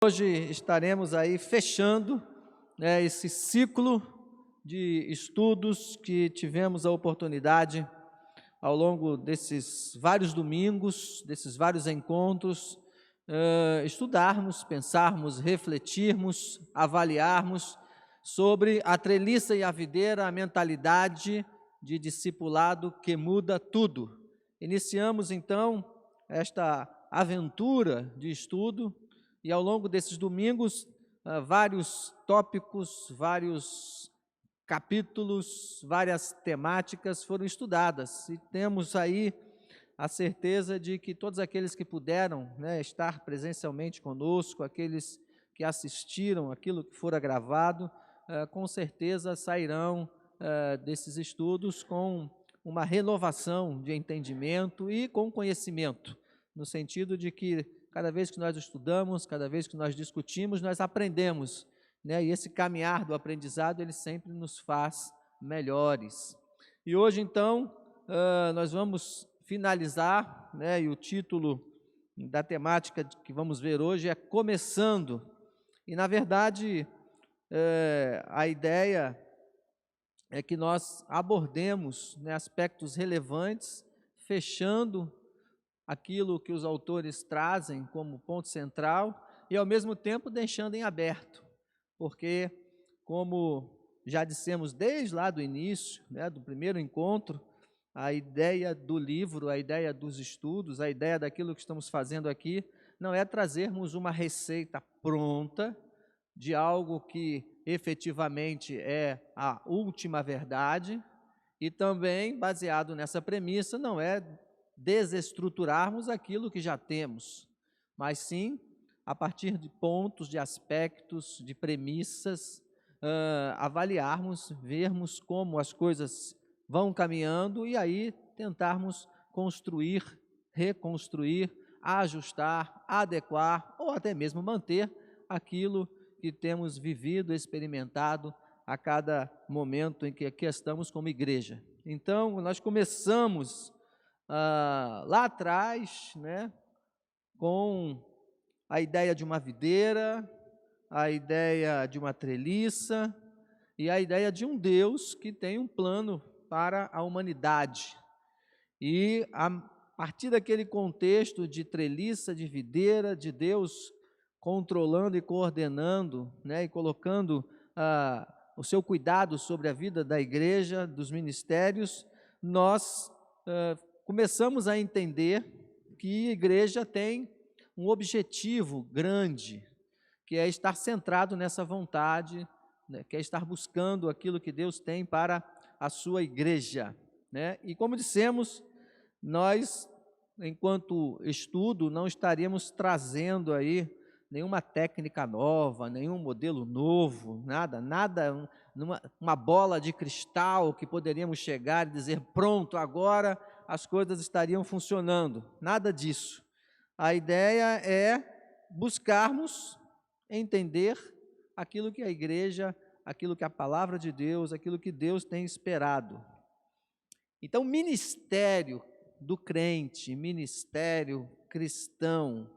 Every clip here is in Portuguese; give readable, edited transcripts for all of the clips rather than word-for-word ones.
Hoje estaremos aí fechando, esse ciclo de estudos que tivemos a oportunidade ao longo desses vários domingos, desses vários encontros, estudarmos, pensarmos, refletirmos, avaliarmos sobre a treliça e a videira, a mentalidade de discipulado que muda tudo. Iniciamos então esta aventura de estudo e ao longo desses domingos, vários tópicos, vários capítulos, várias temáticas foram estudadas. E temos aí a certeza de que todos aqueles que puderam, estar presencialmente conosco, aqueles que assistiram aquilo que fora gravado, com certeza sairão desses estudos com uma renovação de entendimento e com conhecimento, no sentido de que cada vez que nós estudamos, cada vez que nós discutimos, nós aprendemos, e esse caminhar do aprendizado, ele sempre nos faz melhores. E hoje, então, nós vamos finalizar, e o título da temática que vamos ver hoje é Começando. E, na verdade, a ideia é que nós abordemos aspectos relevantes, fechando aquilo que os autores trazem como ponto central e, ao mesmo tempo, deixando em aberto, porque, como já dissemos desde lá do início, do primeiro encontro, a ideia do livro, a ideia dos estudos, a ideia daquilo que estamos fazendo aqui, não é trazermos uma receita pronta de algo que efetivamente é a última verdade, e também, baseado nessa premissa, não é desestruturarmos aquilo que já temos, mas sim, a partir de pontos, de aspectos, de premissas, avaliarmos, vermos como as coisas vão caminhando e aí tentarmos construir, reconstruir, ajustar, adequar ou até mesmo manter aquilo que temos vivido, experimentado a cada momento em que aqui estamos como igreja. Então, nós começamos lá atrás, com a ideia de uma videira, a ideia de uma treliça e a ideia de um Deus que tem um plano para a humanidade. E a partir daquele contexto de treliça, de videira, de Deus controlando e coordenando, e colocando o seu cuidado sobre a vida da igreja, dos ministérios, nós começamos a entender que a igreja tem um objetivo grande, que é estar centrado nessa vontade, que é estar buscando aquilo que Deus tem para a sua igreja. E como dissemos, nós, enquanto estudo, não estaríamos trazendo aí nenhuma técnica nova, nenhum modelo novo, nada, uma bola de cristal que poderíamos chegar e dizer, pronto, agora as coisas estariam funcionando, nada disso. A ideia é buscarmos entender aquilo que a igreja, aquilo que a palavra de Deus, aquilo que Deus tem esperado. Então, ministério do crente, ministério cristão,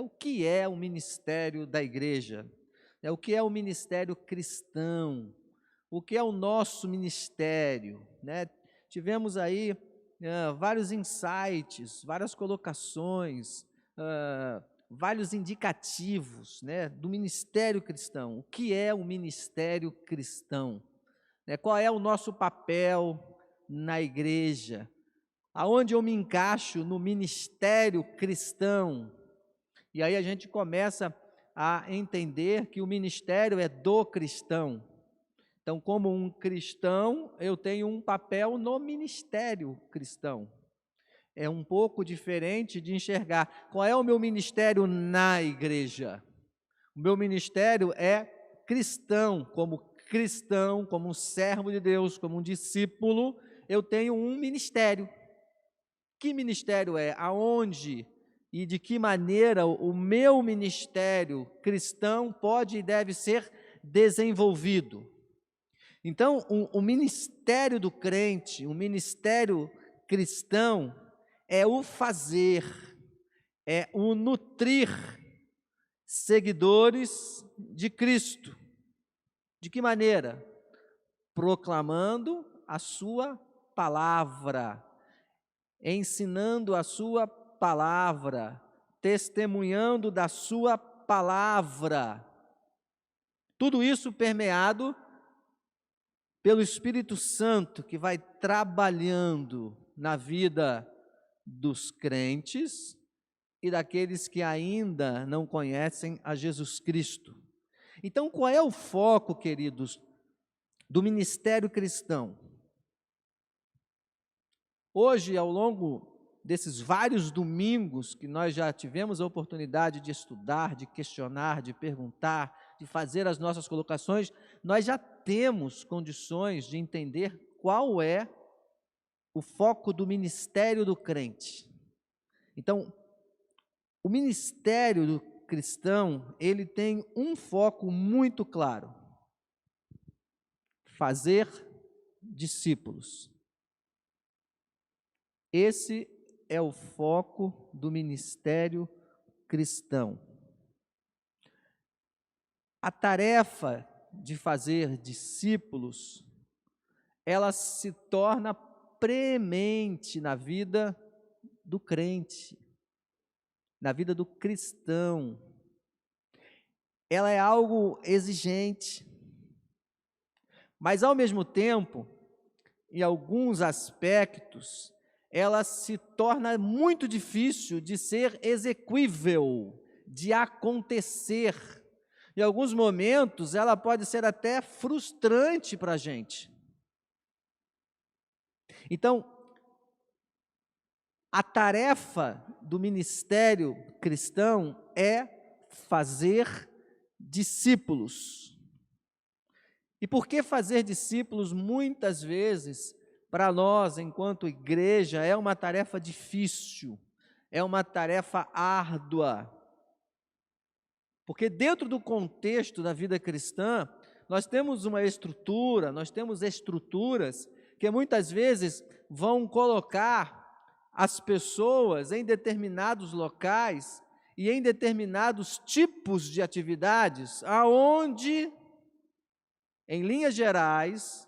o que é o ministério da igreja? O que é o ministério cristão? O que é o nosso ministério? Tivemos aí vários insights, várias colocações, vários indicativos do ministério cristão. O que é o ministério cristão? Qual é o nosso papel na igreja? Aonde eu me encaixo no ministério cristão? E aí a gente começa a entender que o ministério é do cristão. Então, como um cristão, eu tenho um papel no ministério cristão. É um pouco diferente de enxergar qual é o meu ministério na igreja. O meu ministério é cristão, como um servo de Deus, como um discípulo, eu tenho um ministério. Que ministério é? Aonde e de que maneira o meu ministério cristão pode e deve ser desenvolvido? Então, o ministério do crente, o ministério cristão, é o fazer, é o nutrir, seguidores de Cristo. De que maneira? Proclamando a sua palavra, ensinando a sua palavra, testemunhando da sua palavra. Tudo isso permeado pelo Espírito Santo, que vai trabalhando na vida dos crentes e daqueles que ainda não conhecem a Jesus Cristo. Então, qual é o foco, queridos, do ministério cristão? Hoje, ao longo desses vários domingos que nós já tivemos a oportunidade de estudar, de questionar, de perguntar, de fazer as nossas colocações, nós já temos condições de entender qual é o foco do ministério do crente. Então, o ministério do cristão, ele tem um foco muito claro: fazer discípulos. Esse é o foco do ministério cristão. A tarefa de fazer discípulos, ela se torna premente na vida do crente, na vida do cristão. Ela é algo exigente, mas ao mesmo tempo, em alguns aspectos, ela se torna muito difícil de ser execuível, de acontecer. Em alguns momentos, ela pode ser até frustrante para a gente. Então, a tarefa do ministério cristão é fazer discípulos. E por que fazer discípulos, muitas vezes, para nós, enquanto igreja, é uma tarefa difícil, é uma tarefa árdua? Porque dentro do contexto da vida cristã, nós temos uma estrutura, nós temos estruturas que muitas vezes vão colocar as pessoas em determinados locais e em determinados tipos de atividades, aonde, em linhas gerais,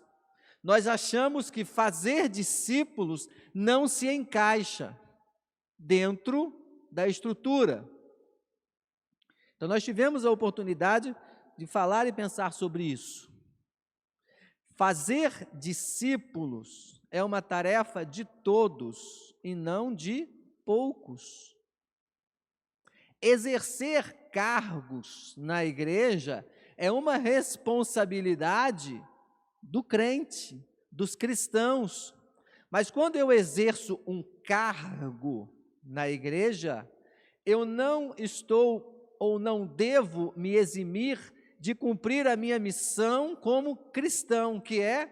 nós achamos que fazer discípulos não se encaixa dentro da estrutura. Então, nós tivemos a oportunidade de falar e pensar sobre isso. Fazer discípulos é uma tarefa de todos e não de poucos. Exercer cargos na igreja é uma responsabilidade do crente, dos cristãos. Mas quando eu exerço um cargo na igreja, eu não estou ou não devo me eximir de cumprir a minha missão como cristão, que é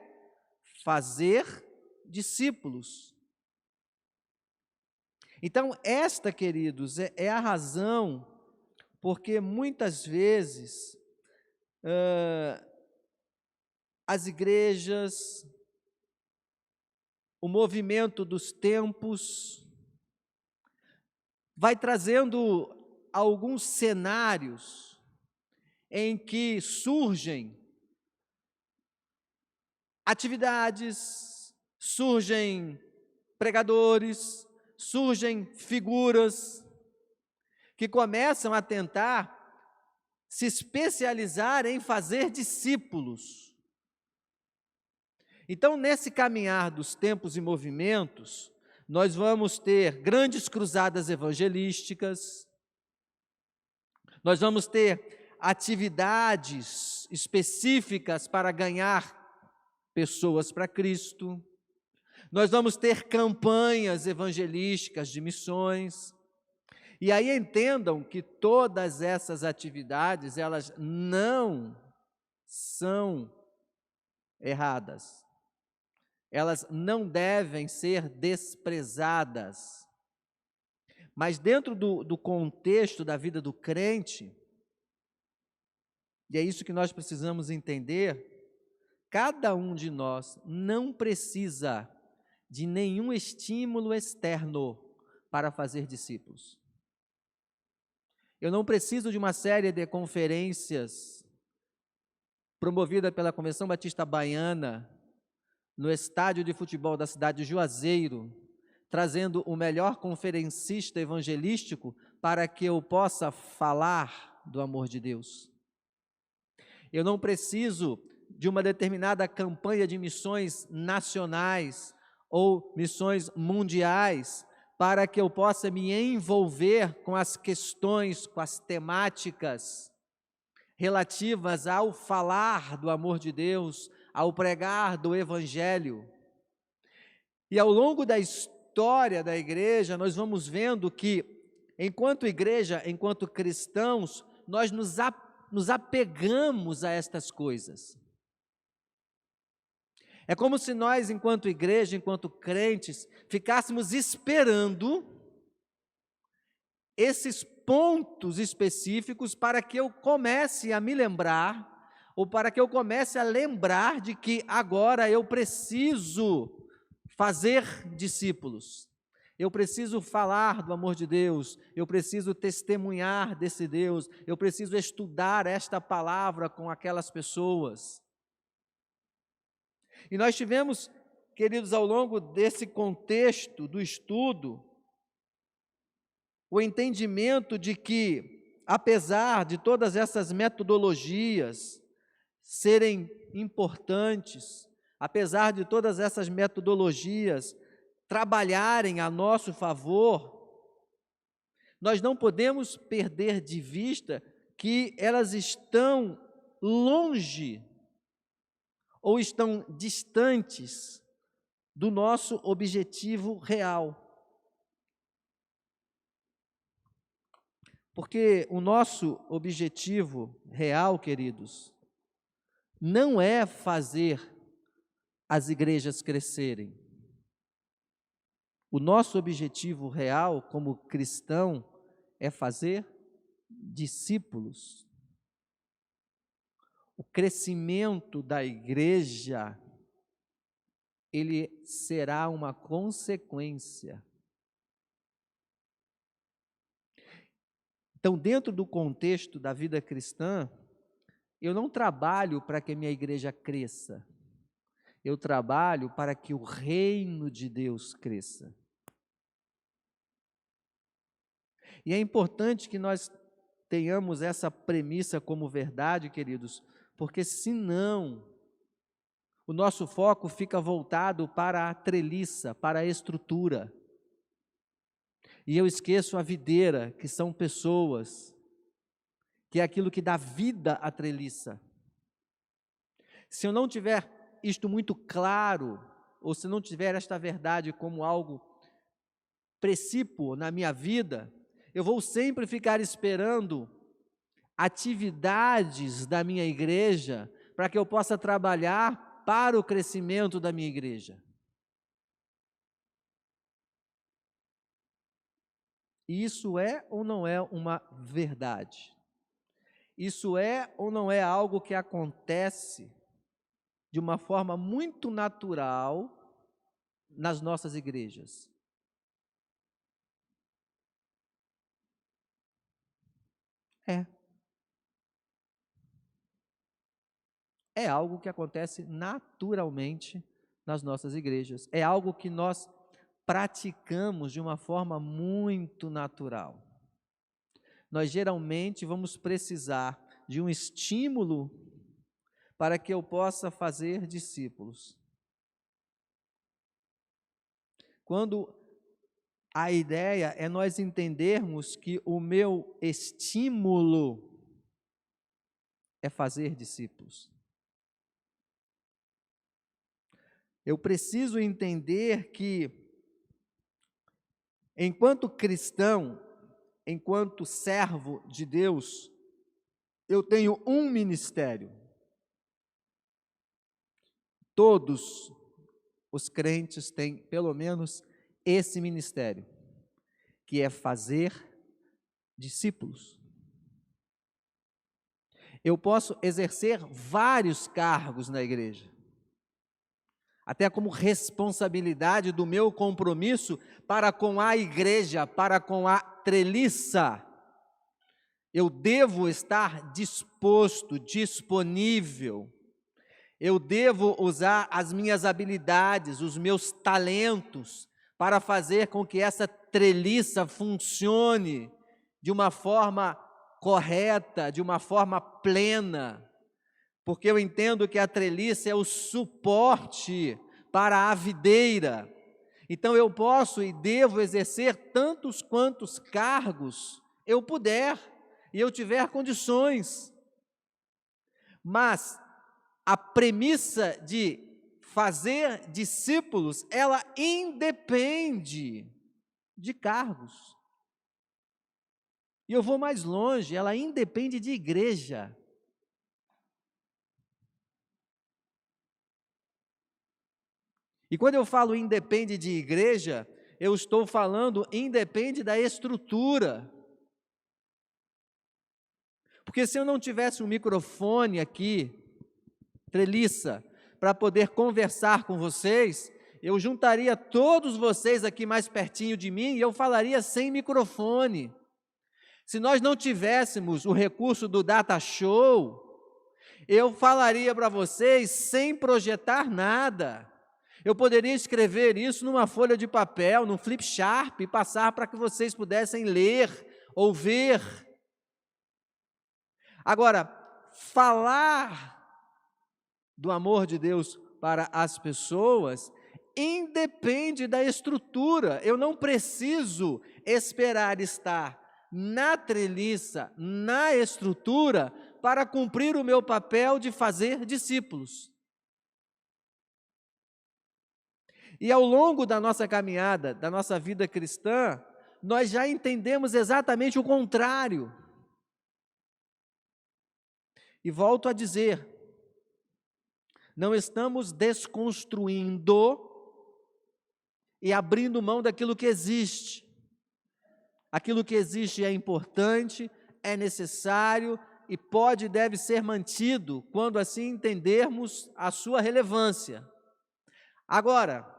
fazer discípulos. Então, esta, queridos, é a razão porque muitas vezes as igrejas, o movimento dos tempos, vai trazendo alguns cenários em que surgem atividades, surgem pregadores, surgem figuras que começam a tentar se especializar em fazer discípulos. Então, nesse caminhar dos tempos e movimentos, nós vamos ter grandes cruzadas evangelísticas, nós vamos ter atividades específicas para ganhar pessoas para Cristo, nós vamos ter campanhas evangelísticas de missões. E aí entendam que todas essas atividades, elas não são erradas. Elas não devem ser desprezadas. Mas dentro do contexto da vida do crente, e é isso que nós precisamos entender, cada um de nós não precisa de nenhum estímulo externo para fazer discípulos. Eu não preciso de uma série de conferências promovida pela Convenção Batista Baiana no estádio de futebol da cidade de Juazeiro, trazendo o melhor conferencista evangelístico para que eu possa falar do amor de Deus. Eu não preciso de uma determinada campanha de missões nacionais ou missões mundiais para que eu possa me envolver com as questões, com as temáticas relativas ao falar do amor de Deus, ao pregar do Evangelho. E ao longo da história da igreja, nós vamos vendo que, enquanto igreja, enquanto cristãos, nós nos apegamos a estas coisas. É como se nós, enquanto igreja, enquanto crentes, ficássemos esperando esses pontos específicos para que eu comece a me lembrar, ou para que eu comece a lembrar de que agora eu preciso fazer discípulos. Eu preciso falar do amor de Deus, eu preciso testemunhar desse Deus, eu preciso estudar esta palavra com aquelas pessoas. E nós tivemos, queridos, ao longo desse contexto do estudo, o entendimento de que, apesar de todas essas metodologias serem importantes, apesar de todas essas metodologias trabalharem a nosso favor, nós não podemos perder de vista que elas estão longe ou estão distantes do nosso objetivo real. Porque o nosso objetivo real, queridos, não é fazer as igrejas crescerem. O nosso objetivo real como cristão é fazer discípulos. O crescimento da igreja, ele será uma consequência. Então, dentro do contexto da vida cristã, eu não trabalho para que a minha igreja cresça. Eu trabalho para que o reino de Deus cresça. E é importante que nós tenhamos essa premissa como verdade, queridos, porque senão o nosso foco fica voltado para a treliça, para a estrutura. E eu esqueço a videira, que são pessoas, que é aquilo que dá vida à treliça. Se eu não tiver isto muito claro, ou se não tiver esta verdade como algo precípio na minha vida, eu vou sempre ficar esperando atividades da minha igreja para que eu possa trabalhar para o crescimento da minha igreja. Isso é ou não é uma verdade? Isso é ou não é algo que acontece de uma forma muito natural nas nossas igrejas? É algo que acontece naturalmente nas nossas igrejas. É algo que nós praticamos de uma forma muito natural. Nós geralmente vamos precisar de um estímulo para que eu possa fazer discípulos. Quando a ideia é nós entendermos que o meu estímulo é fazer discípulos. Eu preciso entender que, enquanto cristão, enquanto servo de Deus, eu tenho um ministério. Todos os crentes têm pelo menos esse ministério, que é fazer discípulos. Eu posso exercer vários cargos na igreja, até como responsabilidade do meu compromisso para com a igreja, para com a treliça. Eu devo estar disposto, disponível. Eu devo usar as minhas habilidades, os meus talentos, para fazer com que essa treliça funcione de uma forma correta, de uma forma plena, porque eu entendo que a treliça é o suporte para a videira. Então eu posso e devo exercer tantos quantos cargos eu puder e eu tiver condições. Mas a premissa de fazer discípulos, ela independe de cargos. E eu vou mais longe, ela independe de igreja. E quando eu falo independe de igreja, eu estou falando independe da estrutura. Porque se eu não tivesse um microfone aqui, treliça, para poder conversar com vocês, eu juntaria todos vocês aqui mais pertinho de mim e eu falaria sem microfone. Se nós não tivéssemos o recurso do Data Show, eu falaria para vocês sem projetar nada. Eu poderia escrever isso numa folha de papel, num flip chart e passar para que vocês pudessem ler ou ver. Agora, falar do amor de Deus para as pessoas independe da estrutura. Eu não preciso esperar estar na treliça, na estrutura, para cumprir o meu papel de fazer discípulos. E ao longo da nossa caminhada, da nossa vida cristã, nós já entendemos exatamente o contrário. E volto a dizer, não estamos desconstruindo e abrindo mão daquilo que existe. Aquilo que existe é importante, é necessário e pode e deve ser mantido quando assim entendermos a sua relevância. Agora,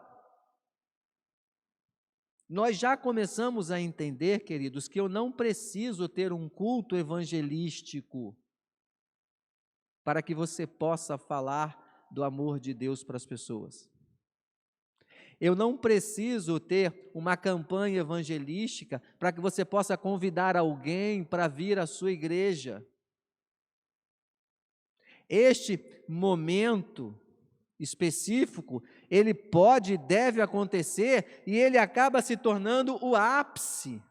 nós já começamos a entender, queridos, que eu não preciso ter um culto evangelístico para que você possa falar do amor de Deus para as pessoas. Eu não preciso ter uma campanha evangelística para que você possa convidar alguém para vir à sua igreja. Este momento específico, ele pode e deve acontecer e ele acaba se tornando o ápice,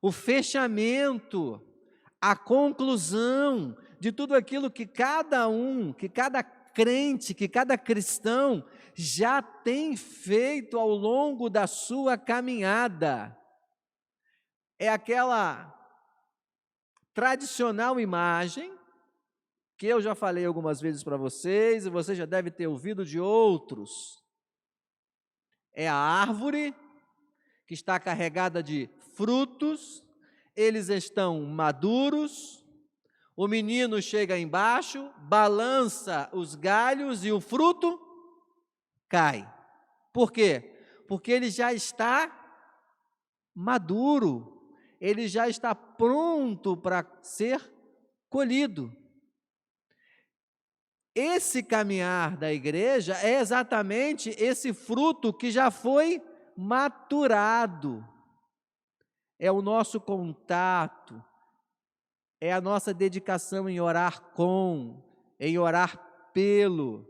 o fechamento, a conclusão de tudo aquilo que cada crente, que cada cristão já tem feito ao longo da sua caminhada. É aquela tradicional imagem que eu já falei algumas vezes para vocês, e você já deve ter ouvido de outros. É a árvore que está carregada de frutos, eles estão maduros, o menino chega embaixo, balança os galhos e o fruto cai. Por quê? Porque ele já está maduro, ele já está pronto para ser colhido. Esse caminhar da igreja é exatamente esse fruto que já foi maturado. É o nosso contato, é a nossa dedicação em orar com, em orar pelo,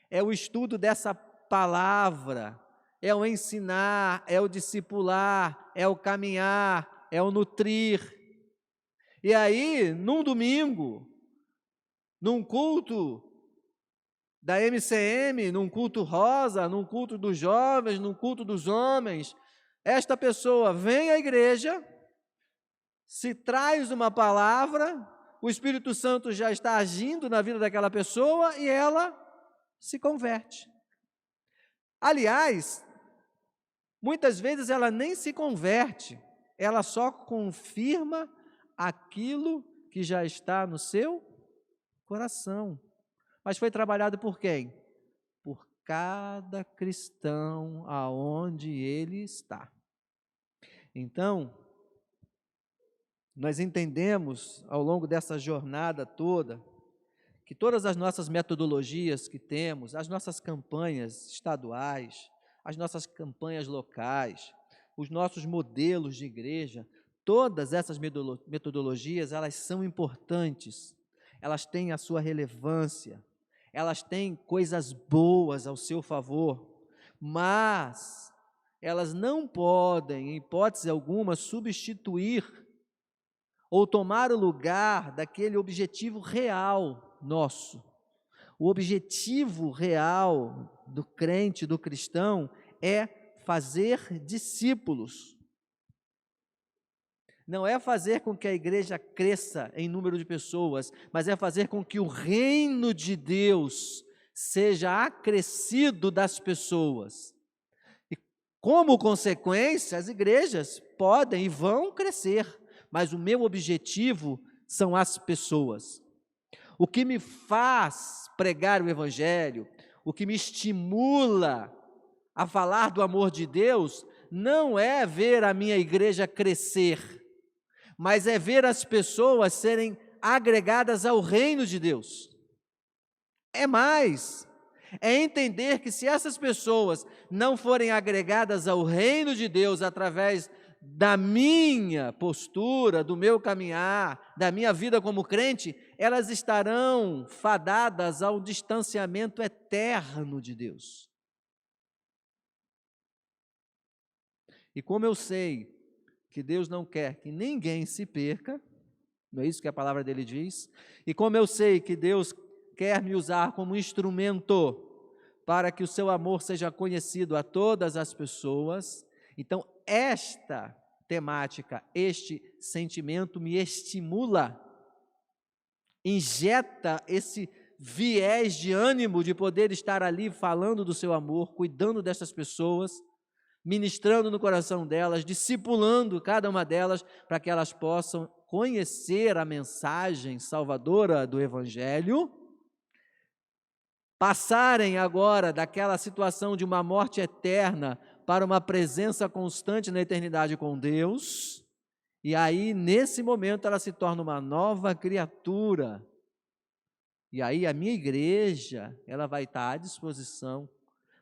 é o estudo dessa palavra, é o ensinar, é o discipular, é o caminhar, é o nutrir. E aí, num domingo, num culto da MCM, num culto rosa, num culto dos jovens, num culto dos homens, esta pessoa vem à igreja, se traz uma palavra, o Espírito Santo já está agindo na vida daquela pessoa e ela se converte. Aliás, muitas vezes ela nem se converte, ela só confirma aquilo que já está no seu coração. Mas foi trabalhado por quem? Por cada cristão aonde ele está. Então, nós entendemos ao longo dessa jornada toda que todas as nossas metodologias que temos, as nossas campanhas estaduais, as nossas campanhas locais, os nossos modelos de igreja, todas essas metodologias, elas são importantes, elas têm a sua relevância, elas têm coisas boas ao seu favor, mas elas não podem, em hipótese alguma, substituir ou tomar o lugar daquele objetivo real nosso. O objetivo real do crente, do cristão, é fazer discípulos. Não é fazer com que a igreja cresça em número de pessoas, mas é fazer com que o reino de Deus seja acrescido das pessoas. E como consequência, as igrejas podem e vão crescer, mas o meu objetivo são as pessoas. O que me faz pregar o Evangelho, o que me estimula a falar do amor de Deus, não é ver a minha igreja crescer, mas é ver as pessoas serem agregadas ao reino de Deus. É mais, é entender que se essas pessoas não forem agregadas ao reino de Deus através da minha postura, do meu caminhar, da minha vida como crente, elas estarão fadadas ao distanciamento eterno de Deus. E como eu sei que Deus não quer que ninguém se perca, não é isso que a palavra dele diz? E como eu sei que Deus quer me usar como instrumento para que o seu amor seja conhecido a todas as pessoas, então esta temática, este sentimento me estimula, injeta esse viés de ânimo de poder estar ali falando do seu amor, cuidando dessas pessoas, ministrando no coração delas, discipulando cada uma delas, para que elas possam conhecer a mensagem salvadora do Evangelho, passarem agora daquela situação de uma morte eterna para uma presença constante na eternidade com Deus, e aí, nesse momento, ela se torna uma nova criatura, e aí a minha igreja, ela vai estar à disposição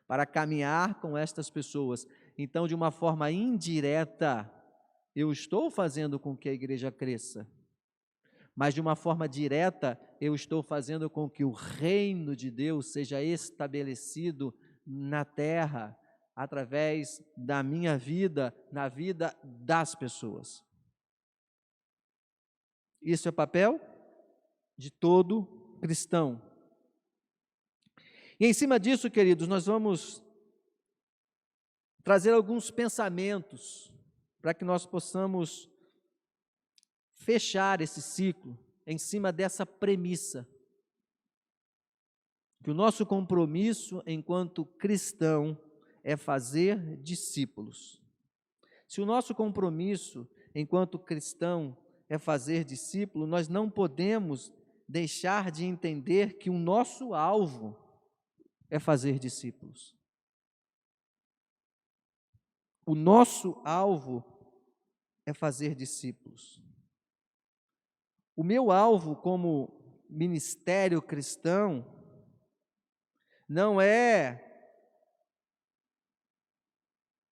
para caminhar com estas pessoas. Então, de uma forma indireta, eu estou fazendo com que a igreja cresça, mas de uma forma direta, eu estou fazendo com que o reino de Deus seja estabelecido na terra, através da minha vida, na vida das pessoas. Isso é papel de todo cristão. E em cima disso, queridos, nós vamos trazer alguns pensamentos para que nós possamos fechar esse ciclo em cima dessa premissa, que o nosso compromisso enquanto cristão é fazer discípulos. Se o nosso compromisso enquanto cristão é fazer discípulo, nós não podemos deixar de entender que o nosso alvo é fazer discípulos. O nosso alvo é fazer discípulos. O meu alvo como ministério cristão não é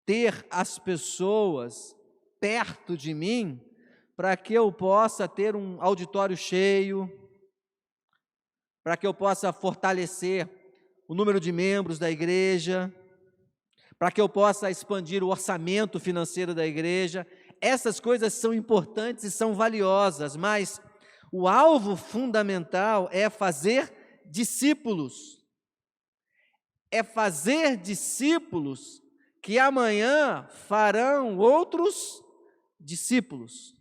ter as pessoas perto de mim para que eu possa ter um auditório cheio, para que eu possa fortalecer o número de membros da igreja, para que eu possa expandir o orçamento financeiro da igreja. Essas coisas são importantes e são valiosas, mas o alvo fundamental é fazer discípulos. É fazer discípulos que amanhã farão outros discípulos.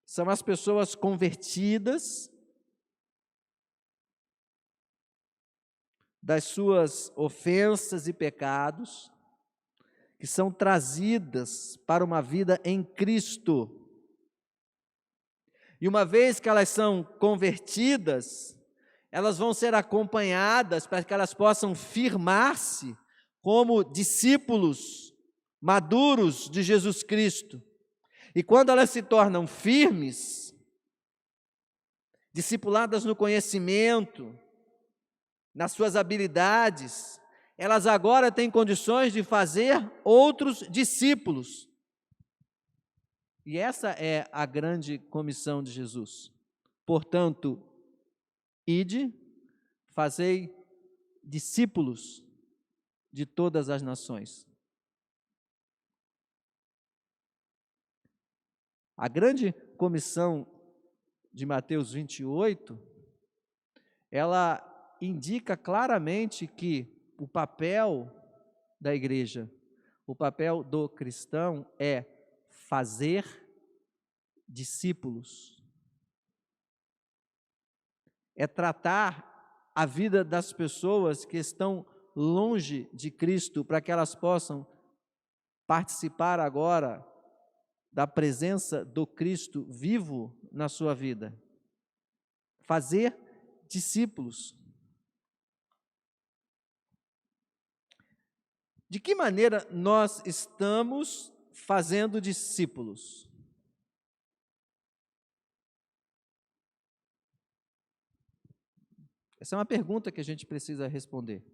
São as pessoas convertidas das suas ofensas e pecados, que são trazidas para uma vida em Cristo. E uma vez que elas são convertidas, elas vão ser acompanhadas para que elas possam firmar-se como discípulos maduros de Jesus Cristo. E quando elas se tornam firmes, discipuladas no conhecimento, nas suas habilidades, elas agora têm condições de fazer outros discípulos. E essa é a grande comissão de Jesus. Portanto, ide, fazei discípulos de todas as nações. A grande comissão de Mateus 28, ela indica claramente que o papel da igreja, o papel do cristão é fazer discípulos. É tratar a vida das pessoas que estão longe de Cristo, para que elas possam participar agora da presença do Cristo vivo na sua vida. Fazer discípulos. De que maneira nós estamos fazendo discípulos? Essa é uma pergunta que a gente precisa responder.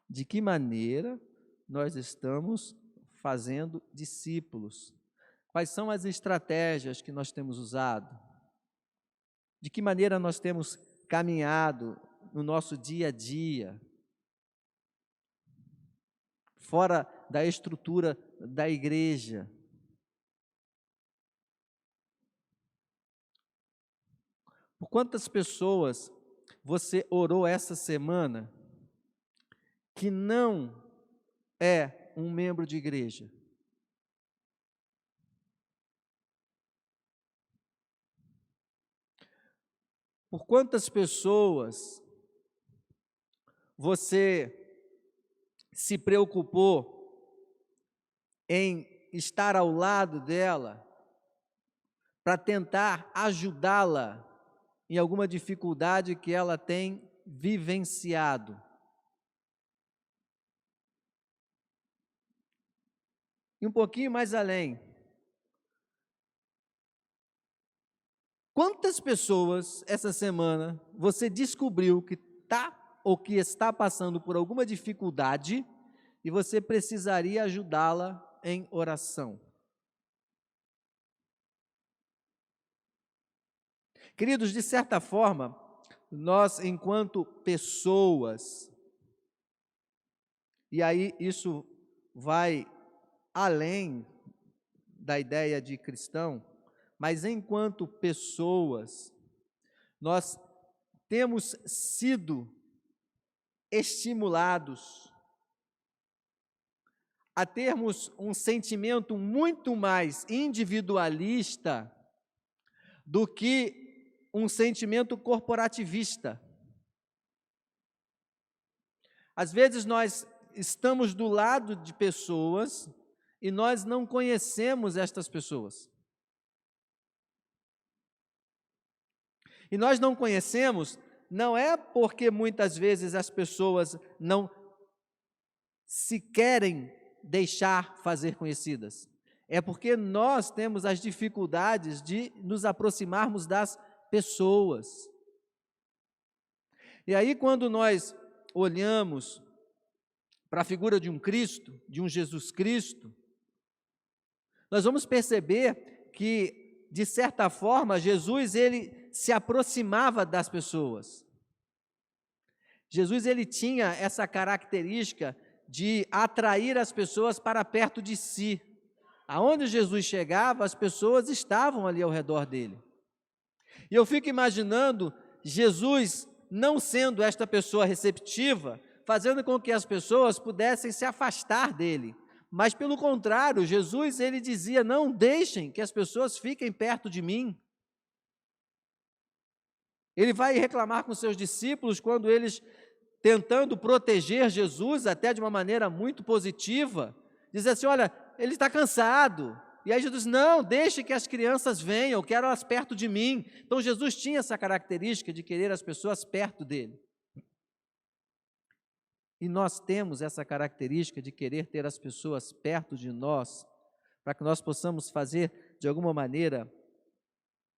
De que maneira nós estamos fazendo discípulos? Quais são as estratégias que nós temos usado? De que maneira nós temos caminhado no nosso dia a dia? Fora da estrutura da igreja. Por quantas pessoas você orou essa semana que não é um membro de igreja? Por quantas pessoas você se preocupou em estar ao lado dela para tentar ajudá-la em alguma dificuldade que ela tem vivenciado? E um pouquinho mais além, quantas pessoas essa semana você descobriu que está ou que está passando por alguma dificuldade e você precisaria ajudá-la em oração? Queridos, de certa forma, nós enquanto pessoas, e aí isso vai além da ideia de cristão, mas enquanto pessoas, nós temos sido estimulados a termos um sentimento muito mais individualista do que um sentimento corporativista. Às vezes nós estamos do lado de pessoas e nós não conhecemos estas pessoas. E nós não conhecemos, não é porque muitas vezes as pessoas não se querem deixar fazer conhecidas. É porque nós temos as dificuldades de nos aproximarmos das pessoas. E aí, quando nós olhamos para a figura de um Cristo, de um Jesus Cristo, nós vamos perceber que, de certa forma, Jesus, ele se aproximava das pessoas. Jesus, ele tinha essa característica de atrair as pessoas para perto de si. Aonde Jesus chegava, as pessoas estavam ali ao redor dele. E eu fico imaginando Jesus não sendo esta pessoa receptiva, fazendo com que as pessoas pudessem se afastar dele. Mas, pelo contrário, Jesus, ele dizia, não deixem que as pessoas fiquem perto de mim. Ele vai reclamar com seus discípulos quando eles, tentando proteger Jesus, até de uma maneira muito positiva, diz assim, olha, ele está cansado. E aí Jesus diz, não, deixe que as crianças venham, eu quero elas perto de mim. Então Jesus tinha essa característica de querer as pessoas perto dele. E nós temos essa característica de querer ter as pessoas perto de nós, para que nós possamos fazer, de alguma maneira,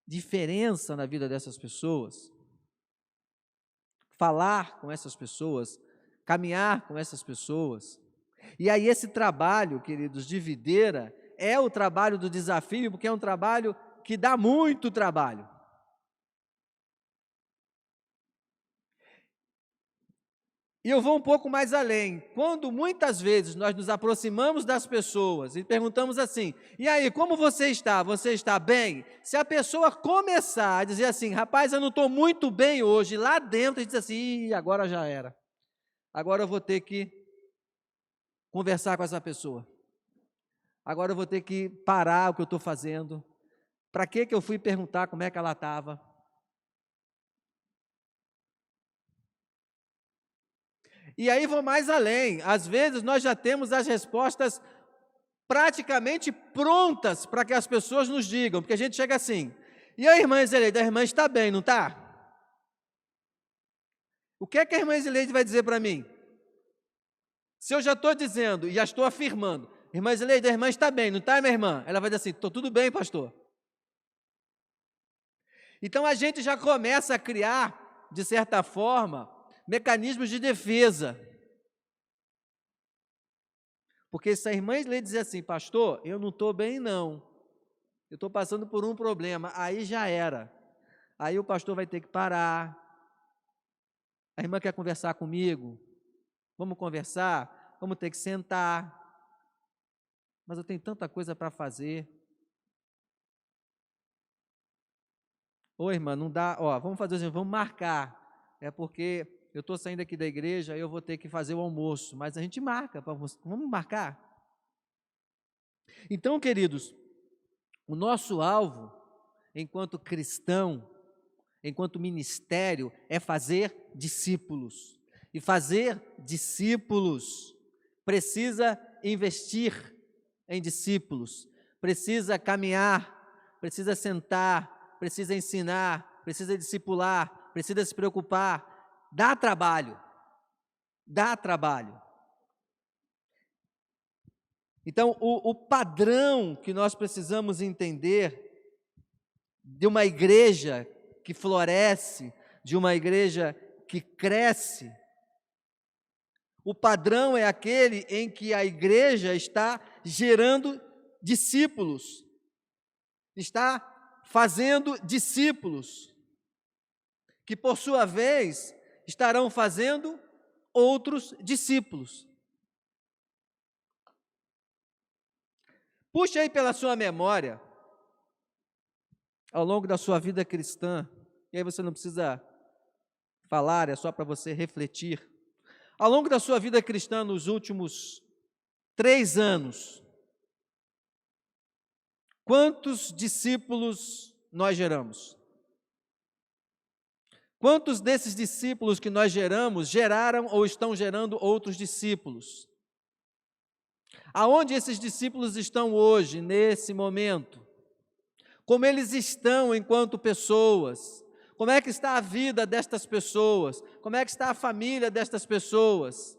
diferença na vida dessas pessoas, falar com essas pessoas, caminhar com essas pessoas. E aí esse trabalho, queridos, de videira, é o trabalho do desafio, porque é um trabalho que dá muito trabalho. E eu vou um pouco mais além. Quando muitas vezes nós nos aproximamos das pessoas e perguntamos assim: e aí, como você está? Você está bem? Se a pessoa começar a dizer assim: rapaz, eu não estou muito bem hoje, lá dentro a gente diz assim: ih, agora já era. Agora eu vou ter que conversar com essa pessoa. Agora eu vou ter que parar o que eu estou fazendo. Para que eu fui perguntar como é que ela estava? E aí vou mais além. Às vezes nós já temos as respostas praticamente prontas para que as pessoas nos digam, porque a gente chega assim: e a irmã Zeleide? A irmã está bem, não está? O que é que a irmã Zeleide vai dizer para mim? Se eu já estou dizendo e já estou afirmando: irmã Zeleide, a irmã está bem, não está, minha irmã? Ela vai dizer assim: estou tudo bem, pastor. Então a gente já começa a criar, de certa forma, mecanismos de defesa. Porque se a irmã lhe dizer assim: pastor, eu não estou bem não, eu estou passando por um problema, aí já era. Aí o pastor vai ter que parar. A irmã quer conversar comigo? Vamos conversar? Vamos ter que sentar. Mas eu tenho tanta coisa para fazer. Ô irmã, não dá, ó, vamos fazer assim, vamos marcar. É porque eu estou saindo aqui da igreja, eu vou ter que fazer o almoço, mas a gente marca, vamos marcar. Então, queridos, o nosso alvo, enquanto cristão, enquanto ministério, é fazer discípulos. E fazer discípulos precisa investir em discípulos, precisa caminhar, precisa sentar, precisa ensinar, precisa discipular, precisa se preocupar. Dá trabalho, dá trabalho. Então, o padrão que nós precisamos entender de uma igreja que floresce, de uma igreja que cresce, o padrão é aquele em que a igreja está gerando discípulos, está fazendo discípulos, que por sua vez estarão fazendo outros discípulos. Puxe aí pela sua memória, ao longo da sua vida cristã, e aí você não precisa falar, é só para você refletir. Ao longo da sua vida cristã, nos últimos 3 anos, quantos discípulos nós geramos? Quantos desses discípulos que nós geramos, geraram ou estão gerando outros discípulos? Aonde esses discípulos estão hoje, nesse momento? Como eles estão enquanto pessoas? Como é que está a vida destas pessoas? Como é que está a família destas pessoas?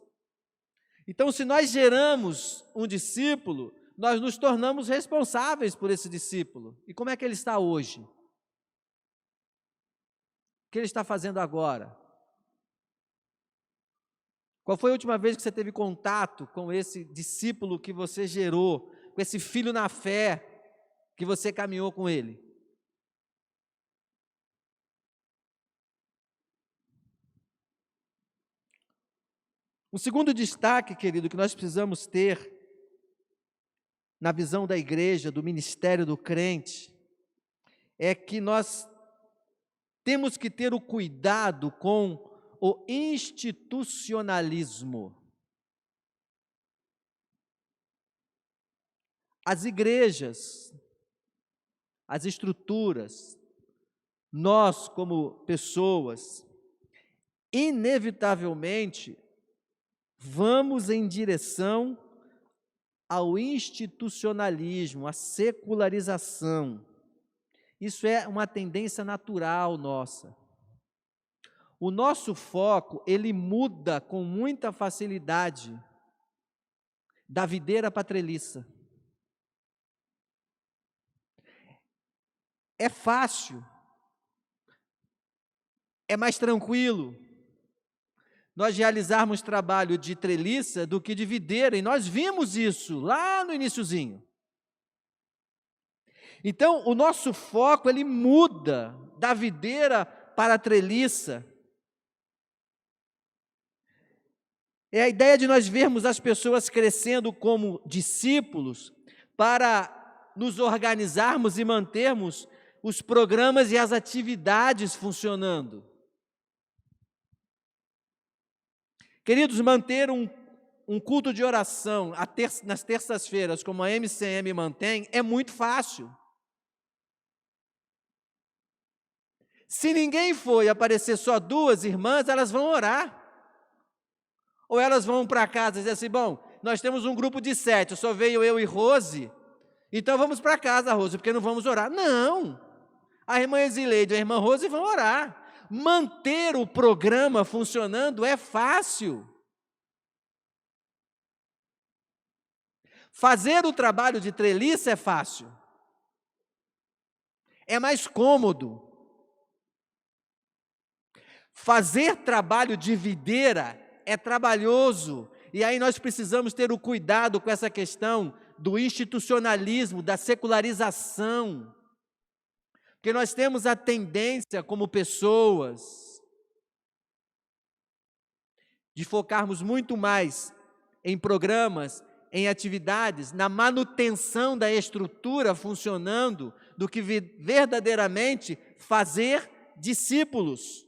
Então, se nós geramos um discípulo, nós nos tornamos responsáveis por esse discípulo. E como é que ele está hoje? O que ele está fazendo agora? Qual foi a última vez que você teve contato com esse discípulo que você gerou, com esse filho na fé que você caminhou com ele? O segundo destaque, querido, que nós precisamos ter na visão da igreja, do ministério do crente, é que nós temos que ter o cuidado com o institucionalismo. As igrejas, as estruturas, nós como pessoas, inevitavelmente, vamos em direção ao institucionalismo, à secularização. Isso é uma tendência natural nossa. o nosso foco, ele muda com muita facilidade da videira para a treliça. É fácil, é mais tranquilo nós realizarmos trabalho de treliça do que de videira, e nós vimos isso lá no iniciozinho. Então, o nosso foco, ele muda da videira para a treliça. É a ideia de nós vermos as pessoas crescendo como discípulos para nos organizarmos e mantermos os programas e as atividades funcionando. Queridos, manter um culto de oração nas terças-feiras, como a MCM mantém, é muito fácil. Se ninguém for e aparecer só 2 irmãs, elas vão orar. Ou elas vão para casa e dizer assim, bom, nós temos um grupo de 7, só veio eu e Rose, então vamos para casa, Rose, porque não vamos orar. Não! A irmã Ezileide e a irmã Rose vão orar. Manter o programa funcionando é fácil. Fazer o trabalho de treliça é fácil. É mais cômodo. Fazer trabalho de videira é trabalhoso. E aí nós precisamos ter o cuidado com essa questão do institucionalismo, da secularização. Porque nós temos a tendência, como pessoas, de focarmos muito mais em programas, em atividades, na manutenção da estrutura funcionando, do que verdadeiramente fazer discípulos.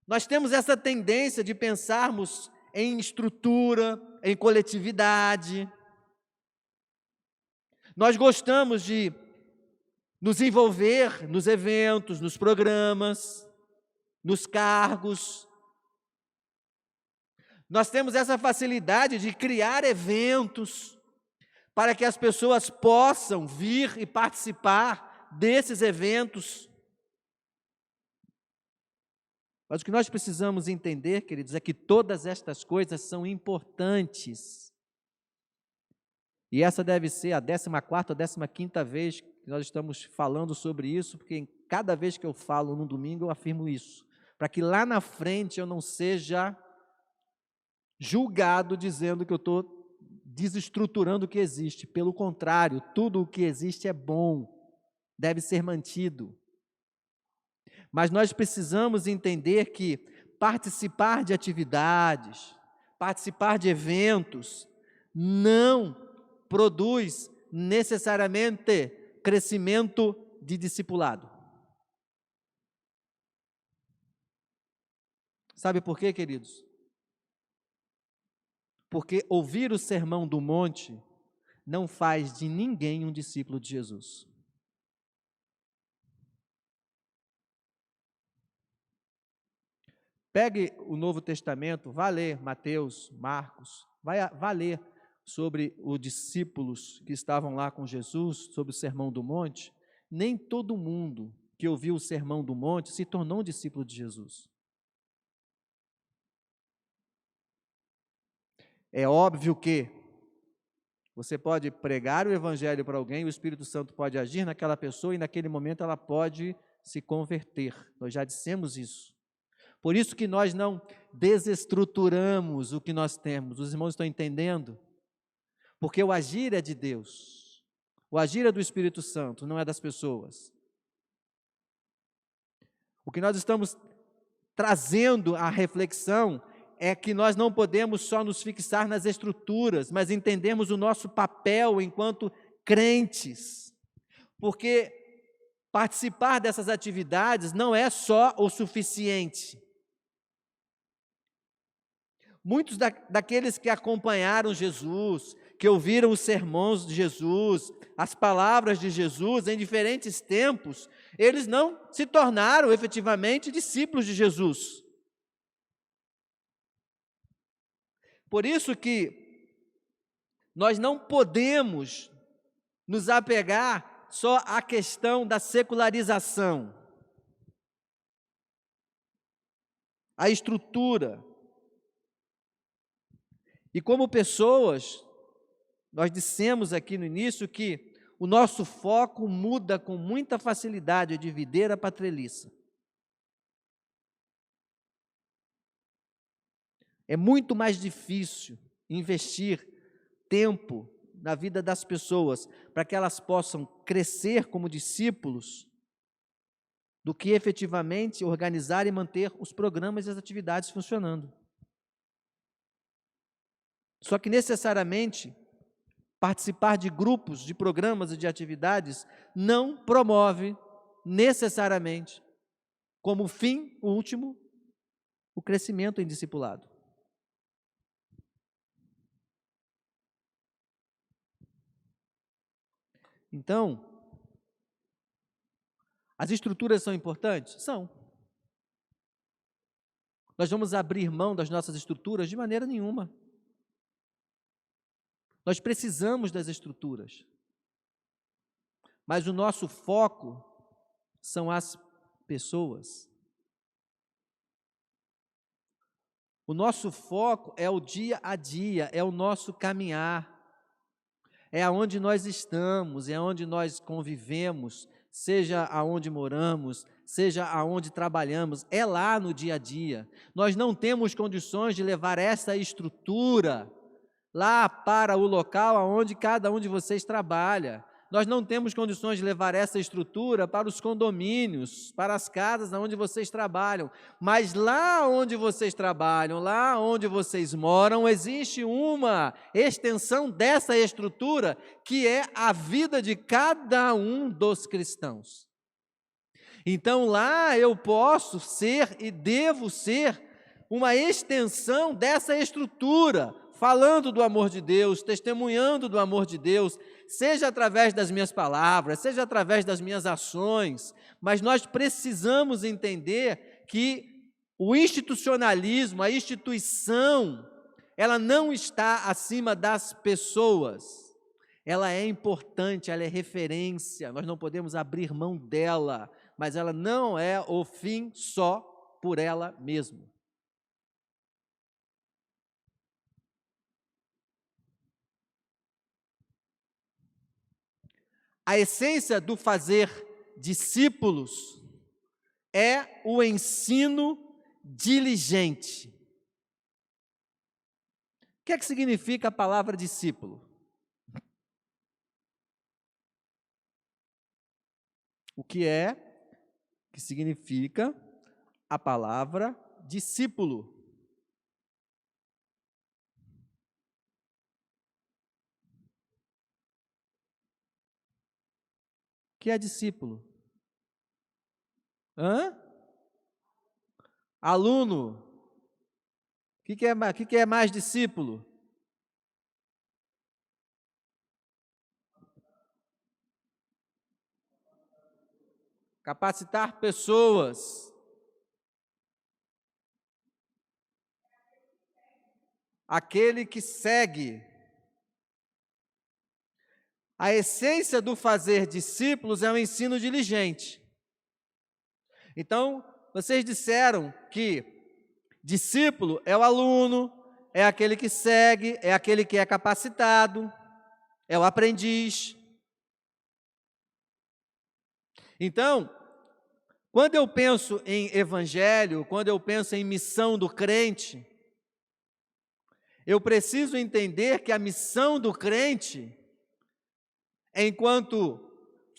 Nós temos essa tendência de pensarmos em estrutura, em coletividade. Nós gostamos de nos envolver nos eventos, nos programas, nos cargos. Nós temos essa facilidade de criar eventos para que as pessoas possam vir e participar desses eventos. Mas o que nós precisamos entender, queridos, é que todas estas coisas são importantes. E essa deve ser a 14ª ou 15ª vez que nós estamos falando sobre isso, porque cada vez que eu falo no domingo eu afirmo isso, para que lá na frente eu não seja julgado dizendo que eu estou desestruturando o que existe. Pelo contrário, tudo o que existe é bom, deve ser mantido. Mas nós precisamos entender que participar de atividades, participar de eventos, não produz necessariamente crescimento de discipulado. Sabe por quê, queridos? Porque ouvir o Sermão do Monte não faz de ninguém um discípulo de Jesus. Pegue o Novo Testamento, vá ler Mateus, Marcos, vá ler sobre os discípulos que estavam lá com Jesus, sobre o Sermão do Monte. Nem todo mundo que ouviu o Sermão do Monte se tornou um discípulo de Jesus. É óbvio que você pode pregar o Evangelho para alguém, o Espírito Santo pode agir naquela pessoa e naquele momento ela pode se converter. Nós já dissemos isso. Por isso que nós não desestruturamos o que nós temos. Os irmãos estão entendendo? Porque o agir é de Deus. O agir é do Espírito Santo, não é das pessoas. O que nós estamos trazendo à reflexão é que nós não podemos só nos fixar nas estruturas, mas entendermos o nosso papel enquanto crentes. Porque participar dessas atividades não é só o suficiente. Muitos daqueles que acompanharam Jesus, que ouviram os sermões de Jesus, as palavras de Jesus em diferentes tempos, eles não se tornaram efetivamente discípulos de Jesus. Por isso que nós não podemos nos apegar só à questão da secularização. a estrutura. E como pessoas, nós dissemos aqui no início que o nosso foco muda com muita facilidade de videira para treliça. É muito mais difícil investir tempo na vida das pessoas para que elas possam crescer como discípulos do que efetivamente organizar e manter os programas e as atividades funcionando. Só que necessariamente participar de grupos, de programas e de atividades não promove necessariamente como fim último o crescimento em discipulado. Então, as estruturas são importantes? São. Nós vamos abrir mão das nossas estruturas? De maneira nenhuma. Nós precisamos das estruturas. Mas o nosso foco são as pessoas. O nosso foco é o dia a dia, é o nosso caminhar. É aonde nós estamos, é onde nós convivemos, seja aonde moramos, seja aonde trabalhamos, é lá no dia a dia. Nós não temos condições de levar essa estrutura lá para o local aonde cada um de vocês trabalha. Nós não temos condições de levar essa estrutura para os condomínios, para as casas onde vocês trabalham. Mas lá onde vocês trabalham, lá onde vocês moram, existe uma extensão dessa estrutura que é a vida de cada um dos cristãos. Então lá eu posso ser e devo ser uma extensão dessa estrutura, falando do amor de Deus, testemunhando do amor de Deus, seja através das minhas palavras, seja através das minhas ações, mas nós precisamos entender que o institucionalismo, a instituição, ela não está acima das pessoas. Ela é importante, ela é referência, nós não podemos abrir mão dela, mas ela não é o fim só por ela mesma. A essência do fazer discípulos é o ensino diligente. O que é que significa a palavra discípulo? O que significa a palavra discípulo? O que é discípulo? Aluno. O que é mais discípulo? Capacitar pessoas. Aquele que segue. A essência do fazer discípulos é o ensino diligente. Então, vocês disseram que discípulo é o aluno, é aquele que segue, é aquele que é capacitado, é o aprendiz. Então, quando eu penso em evangelho, quando eu penso em missão do crente, eu preciso entender que a missão do crente, enquanto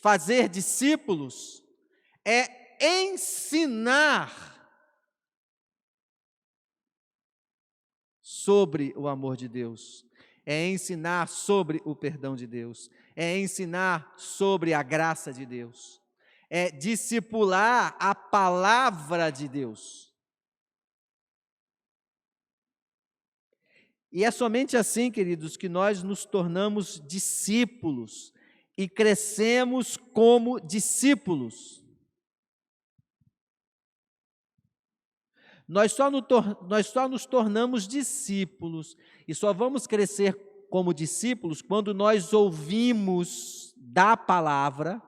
fazer discípulos, é ensinar sobre o amor de Deus, é ensinar sobre o perdão de Deus, é ensinar sobre a graça de Deus, é discipular a palavra de Deus. E é somente assim, queridos, que nós nos tornamos discípulos e crescemos como discípulos. Nós só nos tornamos discípulos e só vamos crescer como discípulos quando nós ouvimos da palavra,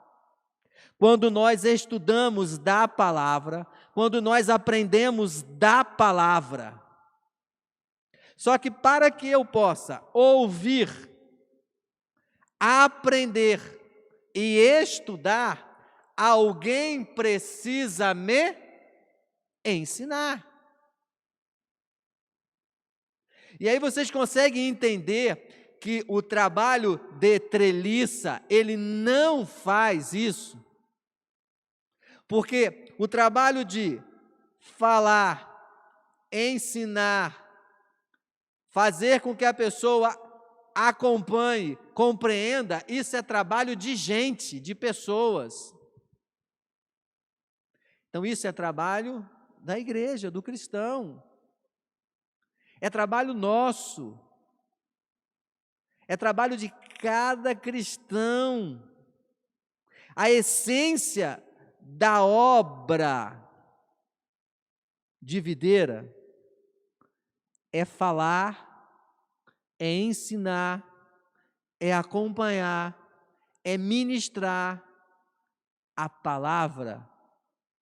quando nós estudamos da palavra, quando nós aprendemos da palavra. Só que para que eu possa ouvir, aprender e estudar, alguém precisa me ensinar. E aí vocês conseguem entender que o trabalho de treliça, ele não faz isso. Porque o trabalho de falar, ensinar, fazer com que a pessoa acompanhe, compreenda, isso é trabalho de gente, de pessoas. Então isso é trabalho da igreja, do cristão. É trabalho nosso. É trabalho de cada cristão. A essência da obra de videira é falar, é ensinar, é acompanhar, é ministrar a palavra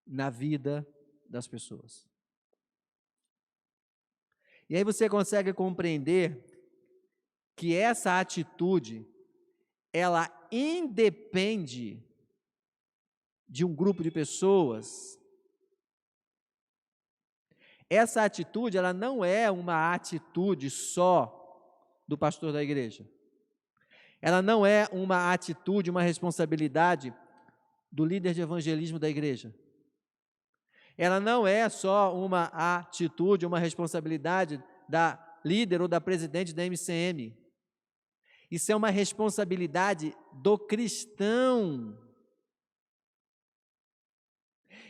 na vida das pessoas. E aí você consegue compreender que essa atitude, ela independe de um grupo de pessoas. Essa atitude, ela não é uma atitude só do pastor da igreja. Ela não é uma atitude, uma responsabilidade do líder de evangelismo da igreja. Ela não é só uma atitude, uma responsabilidade da líder ou da presidente da MCM. Isso é uma responsabilidade do cristão.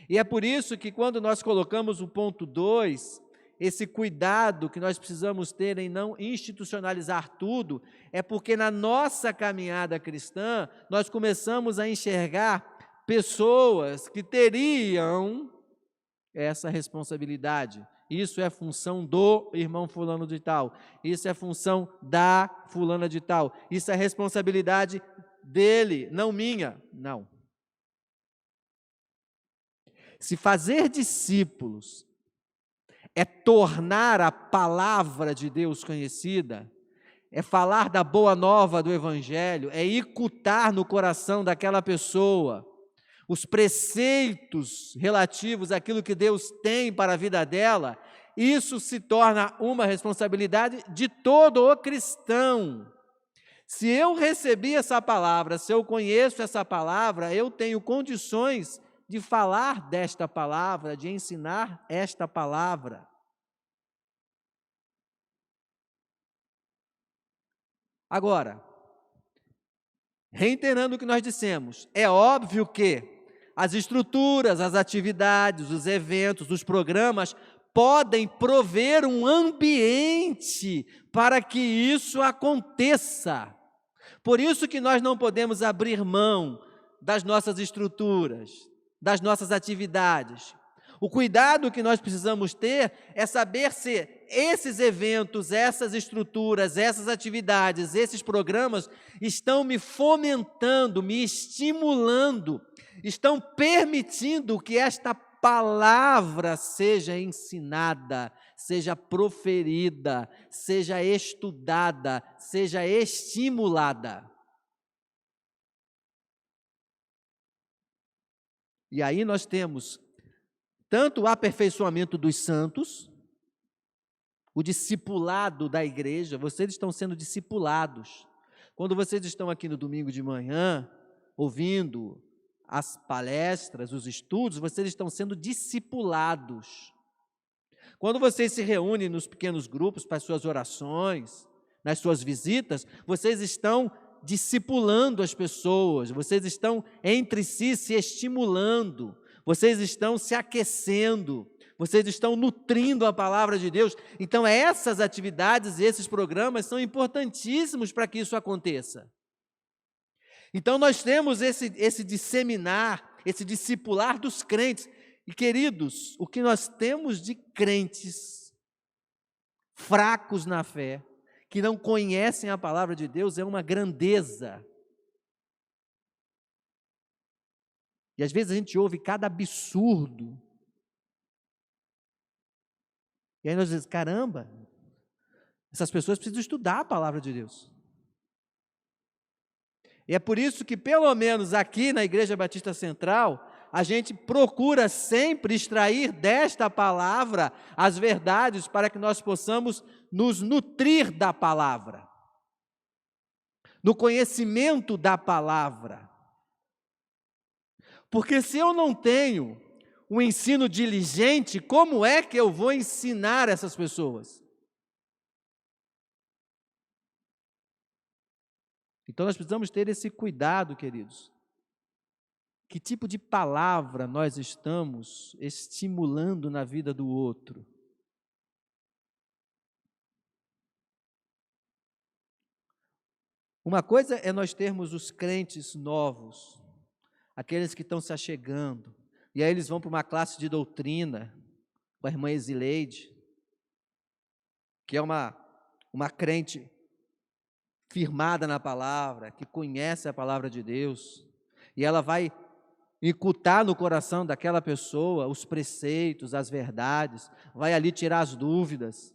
E é por isso que quando nós colocamos o ponto 2, esse cuidado que nós precisamos ter em não institucionalizar tudo, é porque na nossa caminhada cristã, nós começamos a enxergar pessoas que teriam essa responsabilidade. Isso é função do irmão fulano de tal, isso é função da fulana de tal, isso é responsabilidade dele, não minha. Não. Se fazer discípulos é tornar a palavra de Deus conhecida, é falar da boa nova do Evangelho, é incutir no coração daquela pessoa os preceitos relativos àquilo que Deus tem para a vida dela, isso se torna uma responsabilidade de todo o cristão. Se eu recebi essa palavra, se eu conheço essa palavra, eu tenho condições de falar desta palavra, de ensinar esta palavra. Agora, reiterando o que nós dissemos, é óbvio que as estruturas, as atividades, os eventos, os programas podem prover um ambiente para que isso aconteça. Por isso que nós não podemos abrir mão das nossas estruturas, das nossas atividades. O cuidado que nós precisamos ter é saber se esses eventos, essas estruturas, essas atividades, esses programas estão me fomentando, me estimulando, estão permitindo que esta palavra seja ensinada, seja proferida, seja estudada, seja estimulada. E aí nós temos tanto o aperfeiçoamento dos santos, o discipulado da igreja, vocês estão sendo discipulados. Quando vocês estão aqui no domingo de manhã, ouvindo as palestras, os estudos, vocês estão sendo discipulados. Quando vocês se reúnem nos pequenos grupos para as suas orações, nas suas visitas, vocês estão discipulando as pessoas, vocês estão entre si se estimulando, vocês estão se aquecendo, vocês estão nutrindo a palavra de Deus. Então essas atividades e esses programas são importantíssimos para que isso aconteça. Então nós temos esse disseminar, esse discipular dos crentes. E queridos, o que nós temos de crentes fracos na fé, que não conhecem a palavra de Deus, é uma grandeza. E às vezes a gente ouve cada absurdo E aí nós dizemos, caramba, essas pessoas precisam estudar a palavra de Deus. E é por isso que, pelo menos aqui na Igreja Batista Central, a gente procura sempre extrair desta palavra as verdades para que nós possamos nos nutrir da palavra, no conhecimento da palavra. Porque se eu não tenho um ensino diligente, como é que eu vou ensinar essas pessoas? Então nós precisamos ter esse cuidado, queridos. Que tipo de palavra nós estamos estimulando na vida do outro? Uma coisa é nós termos os crentes novos, aqueles que estão se achegando, e aí eles vão para uma classe de doutrina com a irmã Esileide, que é uma crente firmada na palavra, que conhece a palavra de Deus, e ela vai incutar no coração daquela pessoa os preceitos, as verdades, vai ali tirar as dúvidas.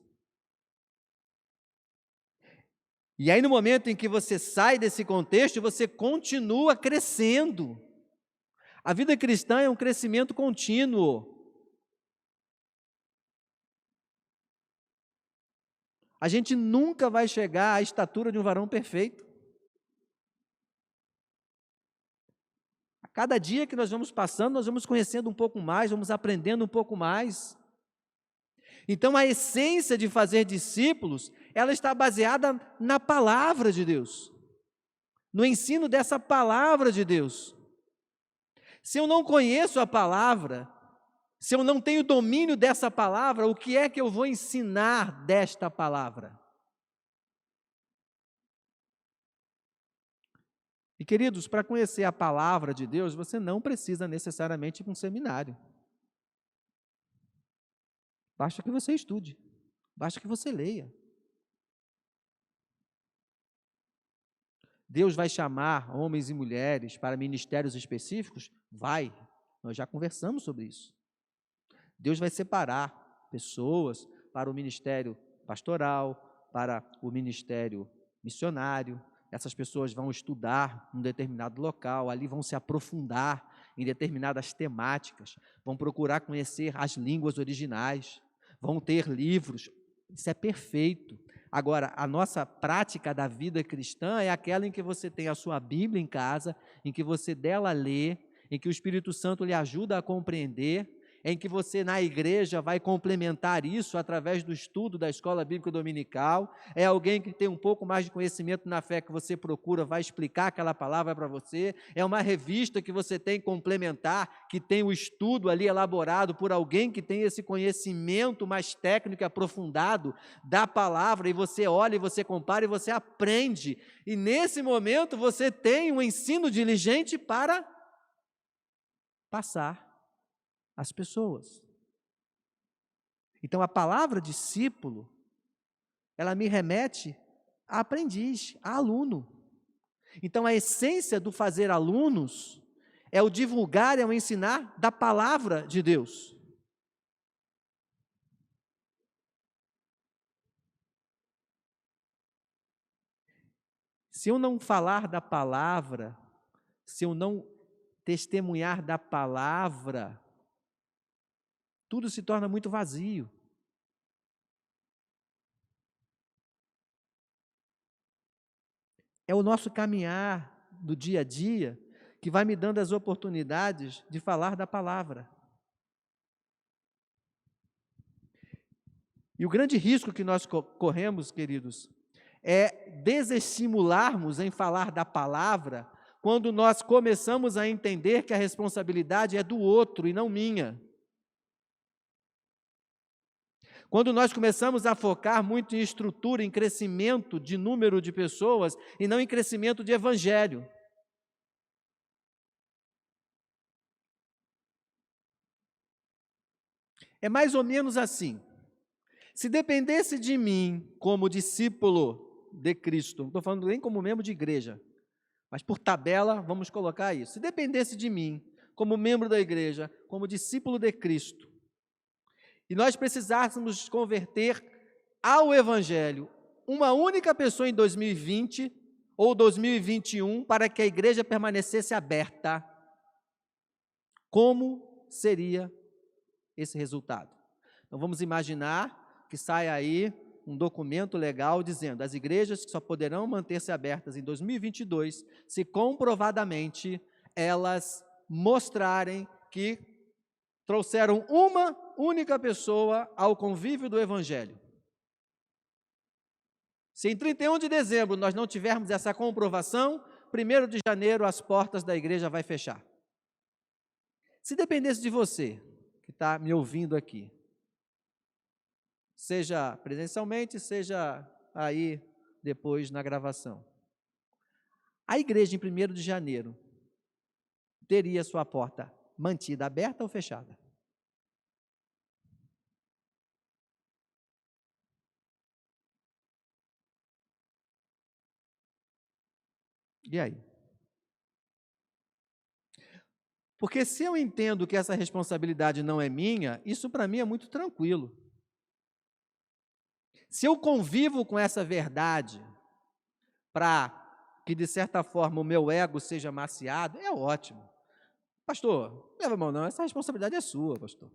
E aí no momento em que você sai desse contexto, você continua crescendo. A vida cristã é um crescimento contínuo. A gente nunca vai chegar à estatura de um varão perfeito. A cada dia que nós vamos passando, nós vamos conhecendo um pouco mais, vamos aprendendo um pouco mais. Então, a essência de fazer discípulos, ela está baseada na palavra de Deus, no ensino dessa palavra de Deus. Se eu não conheço a palavra, se eu não tenho domínio dessa palavra, o que é que eu vou ensinar desta palavra? E, queridos, para conhecer a palavra de Deus, você não precisa necessariamente ir para um seminário. Basta que você estude, basta que você leia. Deus vai chamar homens e mulheres para ministérios específicos? Vai, nós já conversamos sobre isso. Deus vai separar pessoas para o ministério pastoral, para o ministério missionário. Essas pessoas vão estudar um determinado local, ali vão se aprofundar em determinadas temáticas, vão procurar conhecer as línguas originais, vão ter livros. Isso é perfeito. Agora, a nossa prática da vida cristã é aquela em que você tem a sua Bíblia em casa, em que você dela lê, em que o Espírito Santo lhe ajuda a compreender, em que você na igreja vai complementar isso através do estudo da escola bíblica dominical, é alguém que tem um pouco mais de conhecimento na fé que você procura, vai explicar aquela palavra para você, é uma revista que você tem complementar, que tem o estudo ali elaborado por alguém que tem esse conhecimento mais técnico e aprofundado da palavra, e você olha, e você compara, e você aprende, e nesse momento você tem um ensino diligente para passar as pessoas. Então, a palavra discípulo, ela me remete a aprendiz, a aluno. Então, a essência do fazer alunos é o divulgar, é o ensinar da palavra de Deus. Se eu não falar da palavra, se eu não testemunhar da palavra, tudo se torna muito vazio. É o nosso caminhar do dia a dia que vai me dando as oportunidades de falar da palavra. E o grande risco que nós corremos, queridos, é desestimularmos em falar da palavra quando nós começamos a entender que a responsabilidade é do outro e não minha. Quando nós começamos a focar muito em estrutura, em crescimento de número de pessoas e não em crescimento de evangelho. É mais ou menos assim. Se dependesse de mim como discípulo de Cristo, não estou falando nem como membro de igreja, mas por tabela vamos colocar isso. Se dependesse de mim como membro da igreja, como discípulo de Cristo, e nós precisássemos converter ao Evangelho uma única pessoa em 2020 ou 2021 para que a igreja permanecesse aberta, como seria esse resultado? Então vamos imaginar que sai aí um documento legal dizendo: as igrejas só poderão manter-se abertas em 2022 se comprovadamente elas mostrarem que trouxeram uma única pessoa ao convívio do Evangelho. Se em 31 de dezembro nós não tivermos essa comprovação, 1º de janeiro as portas da igreja vai fechar. Se dependesse de você, que está me ouvindo aqui, seja presencialmente, seja aí depois na gravação, a igreja em 1º de janeiro teria sua porta mantida aberta ou fechada? E aí? Porque se eu entendo que essa responsabilidade não é minha, isso para mim é muito tranquilo. Se eu convivo com essa verdade para que, de certa forma, o meu ego seja maciado, é ótimo. Pastor, leva a mão não, essa responsabilidade é sua, pastor.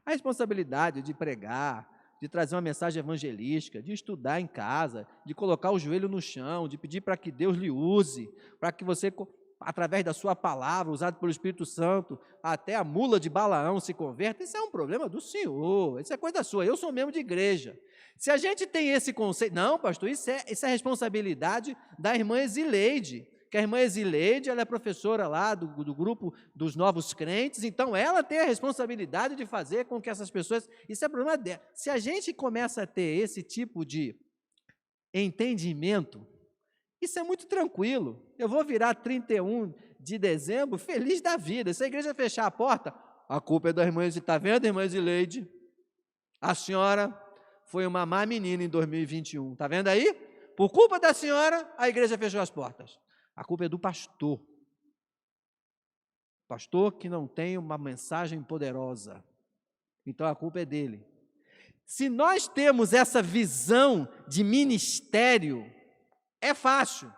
A responsabilidade de pregar, de trazer uma mensagem evangelística, de estudar em casa, de colocar o joelho no chão, de pedir para que Deus lhe use, para que você, através da sua palavra, usada pelo Espírito Santo, até a mula de Balaão se converta, isso é um problema do Senhor, isso é coisa sua, eu sou membro de igreja. Se a gente tem esse conceito, não, pastor, isso é responsabilidade da irmã Ezileide, que a irmã Ezileide, ela é professora lá do grupo dos novos crentes, então ela tem a responsabilidade de fazer com que essas pessoas, isso é problema dela. Se a gente começa a ter esse tipo de entendimento, isso é muito tranquilo. Eu vou virar 31 de dezembro feliz da vida. Se a igreja fechar a porta, a culpa é da irmã Ezileide. Está vendo, irmã Ezileide? A senhora foi uma má menina em 2021. Está vendo aí? Por culpa da senhora, a igreja fechou as portas. A culpa é do pastor. Pastor que não tem uma mensagem poderosa. Então a culpa é dele. Se nós temos essa visão de ministério, é fácil.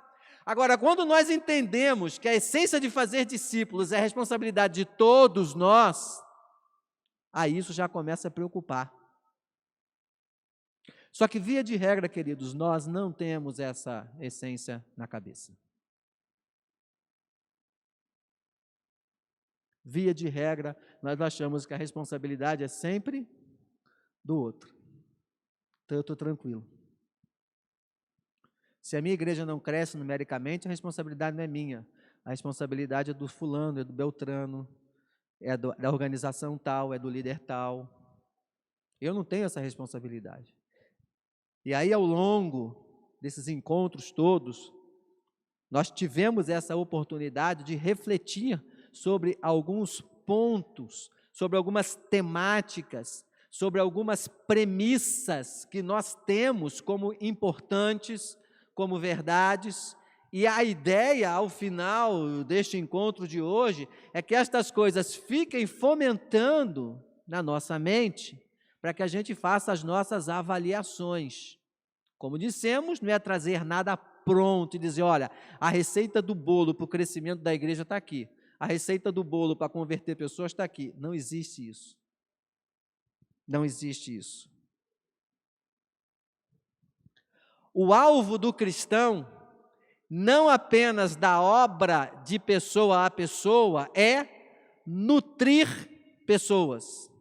Agora, quando nós entendemos que a essência de fazer discípulos é a responsabilidade de todos nós, aí isso já começa a preocupar. Só que, via de regra, queridos, nós não temos essa essência na cabeça. Via de regra, nós achamos que a responsabilidade é sempre do outro. Então eu estou tranquilo. Se a minha igreja não cresce numericamente, a responsabilidade não é minha. A responsabilidade é do fulano, é do beltrano, é da organização tal, é do líder tal. Eu não tenho essa responsabilidade. E aí, ao longo desses encontros todos, nós tivemos essa oportunidade de refletir sobre alguns pontos, sobre algumas temáticas, sobre algumas premissas que nós temos como importantes, como verdades, e a ideia, ao final deste encontro de hoje, é que estas coisas fiquem fomentando na nossa mente, para que a gente faça as nossas avaliações. Como dissemos, não é trazer nada pronto e dizer, olha, a receita do bolo para o crescimento da igreja está aqui, a receita do bolo para converter pessoas está aqui. Não existe isso. Não existe isso. O alvo do cristão, não apenas da obra de pessoa a pessoa, é nutrir pessoas.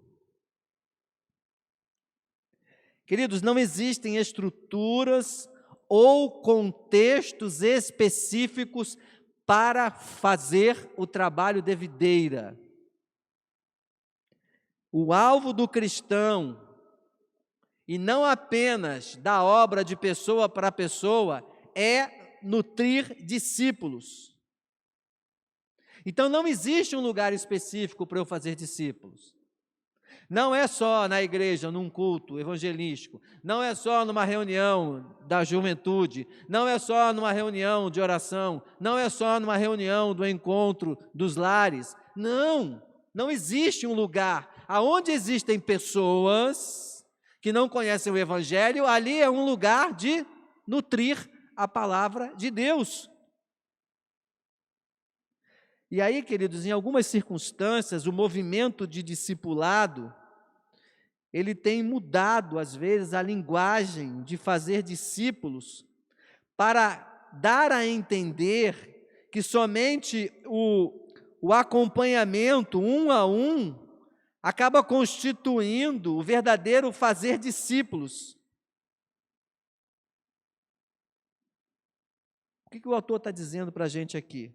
Queridos, não existem estruturas ou contextos específicos para fazer o trabalho de videira. O alvo do cristão, e não apenas da obra de pessoa para pessoa, é nutrir discípulos. Então não existe um lugar específico para eu fazer discípulos. Não é só na igreja, num culto evangelístico, não é só numa reunião da juventude, não é só numa reunião de oração, não é só numa reunião do encontro dos lares. Não existe um lugar. aonde existem pessoas que não conhecem o Evangelho, ali é um lugar de nutrir a palavra de Deus. E aí, queridos, em algumas circunstâncias, o movimento de discipulado, ele tem mudado, às vezes, a linguagem de fazer discípulos para dar a entender que somente o acompanhamento um a um acaba constituindo o verdadeiro fazer discípulos. O que o autor está dizendo para a gente aqui?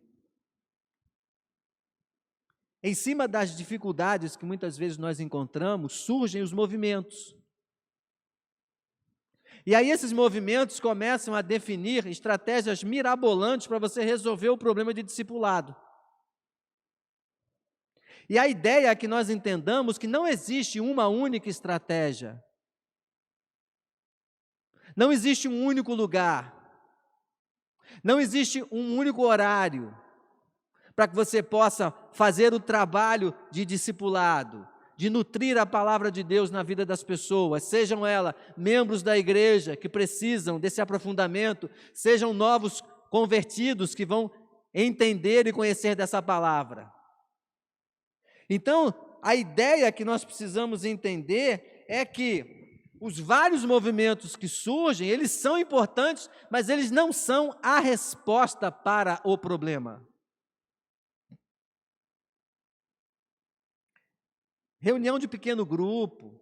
Em cima das dificuldades que muitas vezes nós encontramos, surgem os movimentos. E aí esses movimentos começam a definir estratégias mirabolantes para você resolver o problema de discipulado. E a ideia é que nós entendamos que não existe uma única estratégia. Não existe um único lugar. Não existe um único horário para que você possa fazer o trabalho de discipulado, de nutrir a palavra de Deus na vida das pessoas, sejam elas membros da igreja que precisam desse aprofundamento, sejam novos convertidos que vão entender e conhecer dessa palavra. Então, a ideia que nós precisamos entender é que os vários movimentos que surgem, eles são importantes, mas eles não são a resposta para o problema. Reunião de pequeno grupo,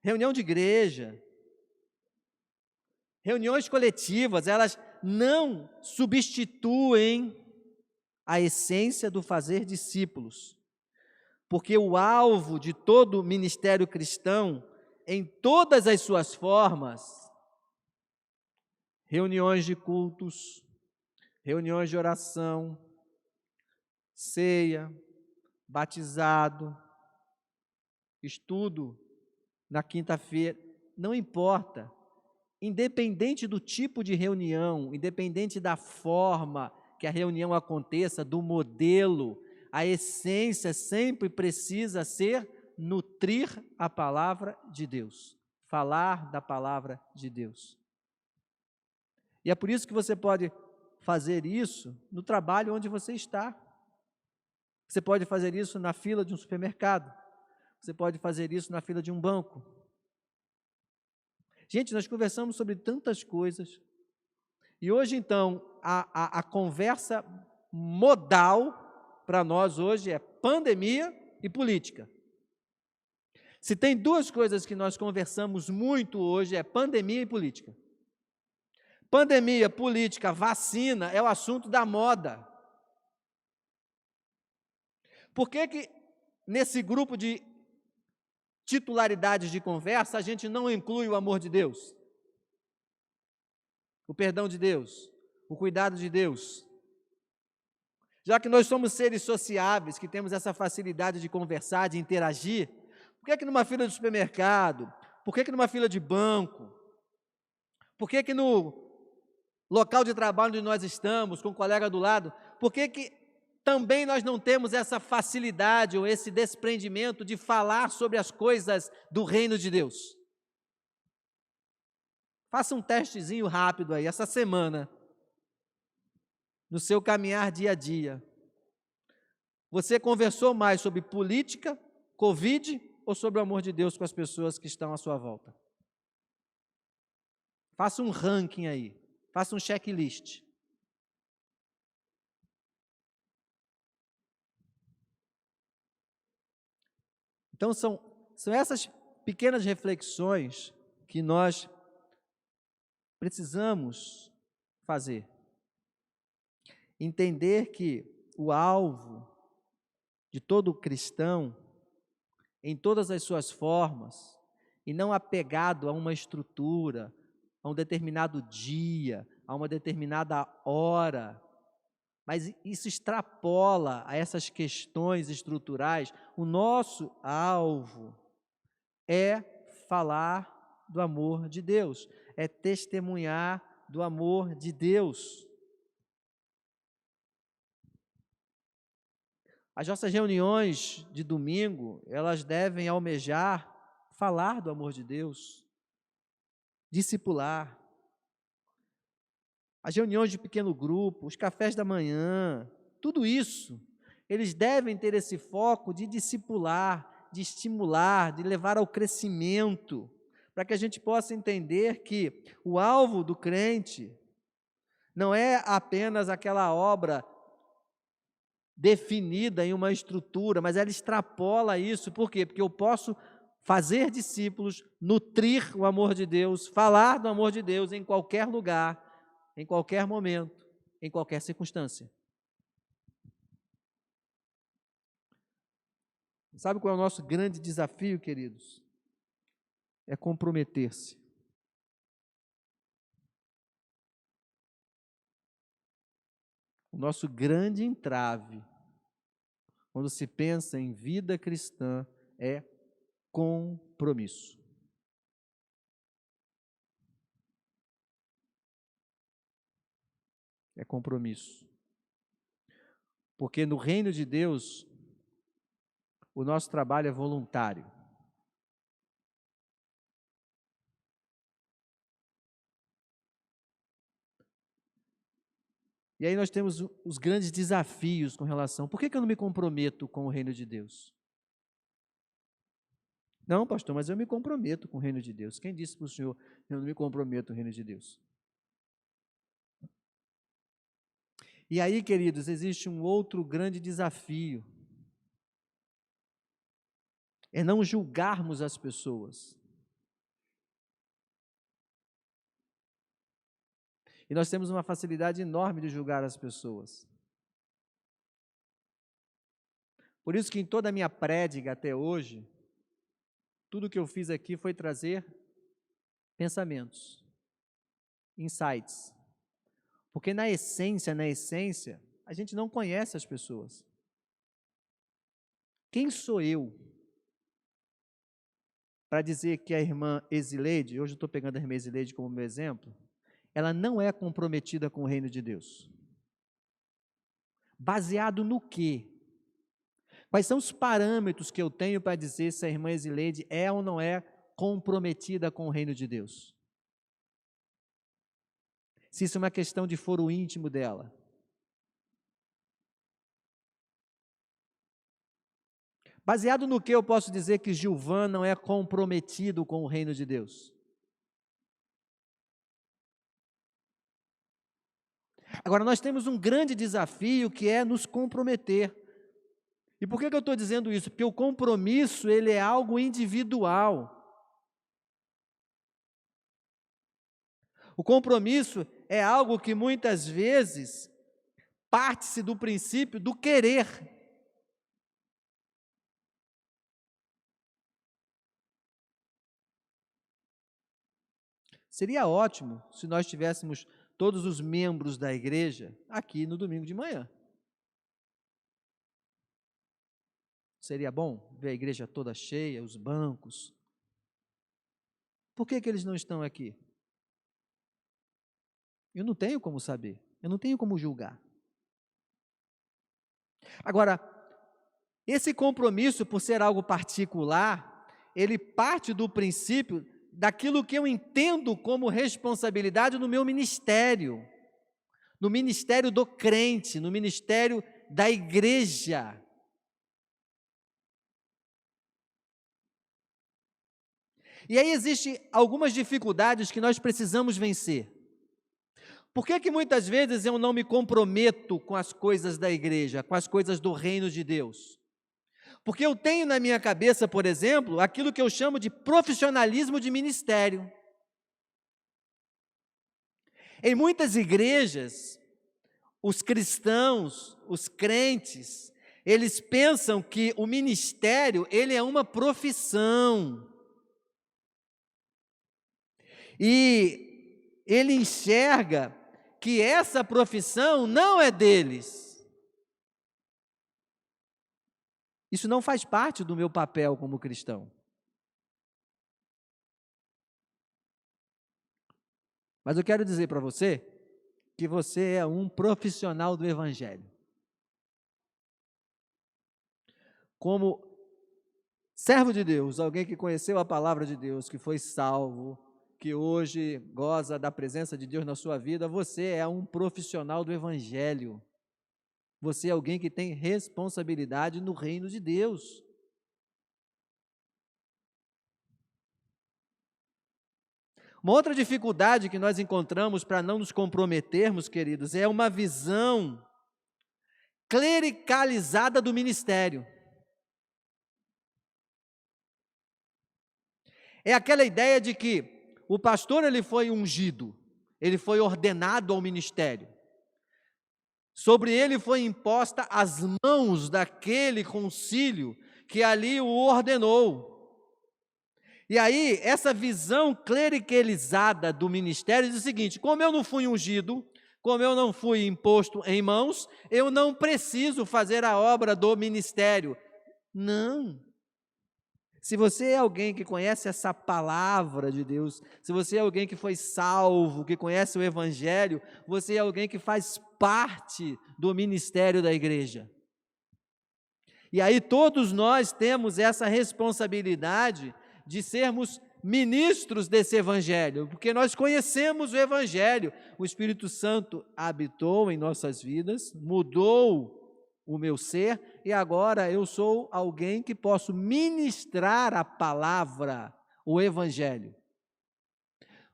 reunião de igreja, reuniões coletivas, elas não substituem a essência do fazer discípulos, porque o alvo de todo ministério cristão, em todas as suas formas, reuniões de cultos, reuniões de oração, ceia, batizado, estudo na quinta-feira, não importa, independente do tipo de reunião, independente da forma que a reunião aconteça, do modelo, a essência sempre precisa ser nutrir a palavra de Deus, falar da palavra de Deus. E é por isso que você pode fazer isso no trabalho onde você está. Você pode fazer isso na fila de um supermercado. Você pode fazer isso na fila de um banco. Gente, nós conversamos sobre tantas coisas. E hoje, então, a conversa modal para nós hoje é pandemia e política. Se tem duas coisas que nós conversamos muito hoje, é pandemia e política. Pandemia, política, vacina é o assunto da moda. Por que nesse grupo de titularidades de conversa a gente não inclui o amor de Deus? O perdão de Deus, o cuidado de Deus. Já que nós somos seres sociáveis, que temos essa facilidade de conversar, de interagir, por que numa fila de supermercado, por que numa fila de banco, por que no local de trabalho onde nós estamos, com o colega do lado, por que também nós não temos essa facilidade ou esse desprendimento de falar sobre as coisas do reino de Deus? Faça um testezinho rápido aí, essa semana, no seu caminhar dia a dia. Você conversou mais sobre política, Covid, ou sobre o amor de Deus com as pessoas que estão à sua volta? Faça um ranking aí, faça um checklist. Então, são essas pequenas reflexões que nós precisamos fazer. Entender que o alvo de todo cristão, em todas as suas formas, e não apegado a uma estrutura, a um determinado dia, a uma determinada hora, mas isso extrapola a essas questões estruturais. O nosso alvo é falar do amor de Deus, é testemunhar do amor de Deus. As nossas reuniões de domingo, elas devem almejar falar do amor de Deus, discipular. As reuniões de pequeno grupo, os cafés da manhã, tudo isso, eles devem ter esse foco de discipular, de estimular, de levar ao crescimento, para que a gente possa entender que o alvo do crente não é apenas aquela obra definida em uma estrutura, mas ela extrapola isso. Por quê? Porque eu posso fazer discípulos, nutrir o amor de Deus, falar do amor de Deus em qualquer lugar, em qualquer momento, em qualquer circunstância. Sabe qual é o nosso grande desafio, queridos? É comprometer-se. O nosso grande entrave, quando se pensa em vida cristã, é compromisso. É compromisso. Porque no reino de Deus, o nosso trabalho é voluntário. E aí nós temos os grandes desafios com relação. Por que eu não me comprometo com o reino de Deus? Não, pastor, mas eu me comprometo com o reino de Deus. Quem disse para o senhor, eu não me comprometo com o reino de Deus? E aí, queridos, existe um outro grande desafio. É não julgarmos as pessoas. E nós temos uma facilidade enorme de julgar as pessoas. Por isso que em toda a minha prédica até hoje, tudo que eu fiz aqui foi trazer pensamentos, insights. Porque na essência, a gente não conhece as pessoas. Quem sou eu para dizer que a irmã Esileide, hoje eu estou pegando a irmã Esileide como meu exemplo, ela não é comprometida com o reino de Deus? Baseado no quê? Quais são os parâmetros que eu tenho para dizer se a irmã Esileide é ou não é comprometida com o reino de Deus? Se isso é uma questão de foro íntimo dela. Baseado no que eu posso dizer que Gilvan não é comprometido com o reino de Deus? Agora, nós temos um grande desafio que é nos comprometer. E por que eu estou dizendo isso? Porque o compromisso, ele é algo individual. O compromisso é algo que muitas vezes parte-se do princípio do querer. Seria ótimo se nós tivéssemos todos os membros da igreja aqui no domingo de manhã. Seria bom ver a igreja toda cheia, os bancos. Por que eles não estão aqui? Eu não tenho como saber, eu não tenho como julgar. Agora, esse compromisso, por ser algo particular, ele parte do princípio daquilo que eu entendo como responsabilidade no meu ministério, no ministério do crente, no ministério da igreja. E aí existem algumas dificuldades que nós precisamos vencer. Por que muitas vezes eu não me comprometo com as coisas da igreja, com as coisas do reino de Deus? Porque eu tenho na minha cabeça, por exemplo, aquilo que eu chamo de profissionalismo de ministério. Em muitas igrejas, os cristãos, os crentes, eles pensam que o ministério, ele é uma profissão. E ele enxerga que essa profissão não é deles. Isso não faz parte do meu papel como cristão. Mas eu quero dizer para você que você é um profissional do Evangelho. como servo de Deus, alguém que conheceu a palavra de Deus, que foi salvo, que hoje goza da presença de Deus na sua vida, você é um profissional do Evangelho. Você é alguém que tem responsabilidade no reino de Deus. Uma outra dificuldade que nós encontramos para não nos comprometermos, queridos, é uma visão clericalizada do ministério. É aquela ideia de que o pastor ele foi ungido, ele foi ordenado ao ministério. Sobre ele foi imposta as mãos daquele concílio que ali o ordenou. E aí, essa visão clericalizada do ministério diz o seguinte: como eu não fui ungido, como eu não fui imposto em mãos, eu não preciso fazer a obra do ministério. Não. Se você é alguém que conhece essa palavra de Deus, se você é alguém que foi salvo, que conhece o Evangelho, você é alguém que faz parte do ministério da igreja. E aí todos nós temos essa responsabilidade de sermos ministros desse Evangelho, porque nós conhecemos o Evangelho. O Espírito Santo habitou em nossas vidas, mudou o meu ser, e agora eu sou alguém que posso ministrar a palavra, o Evangelho.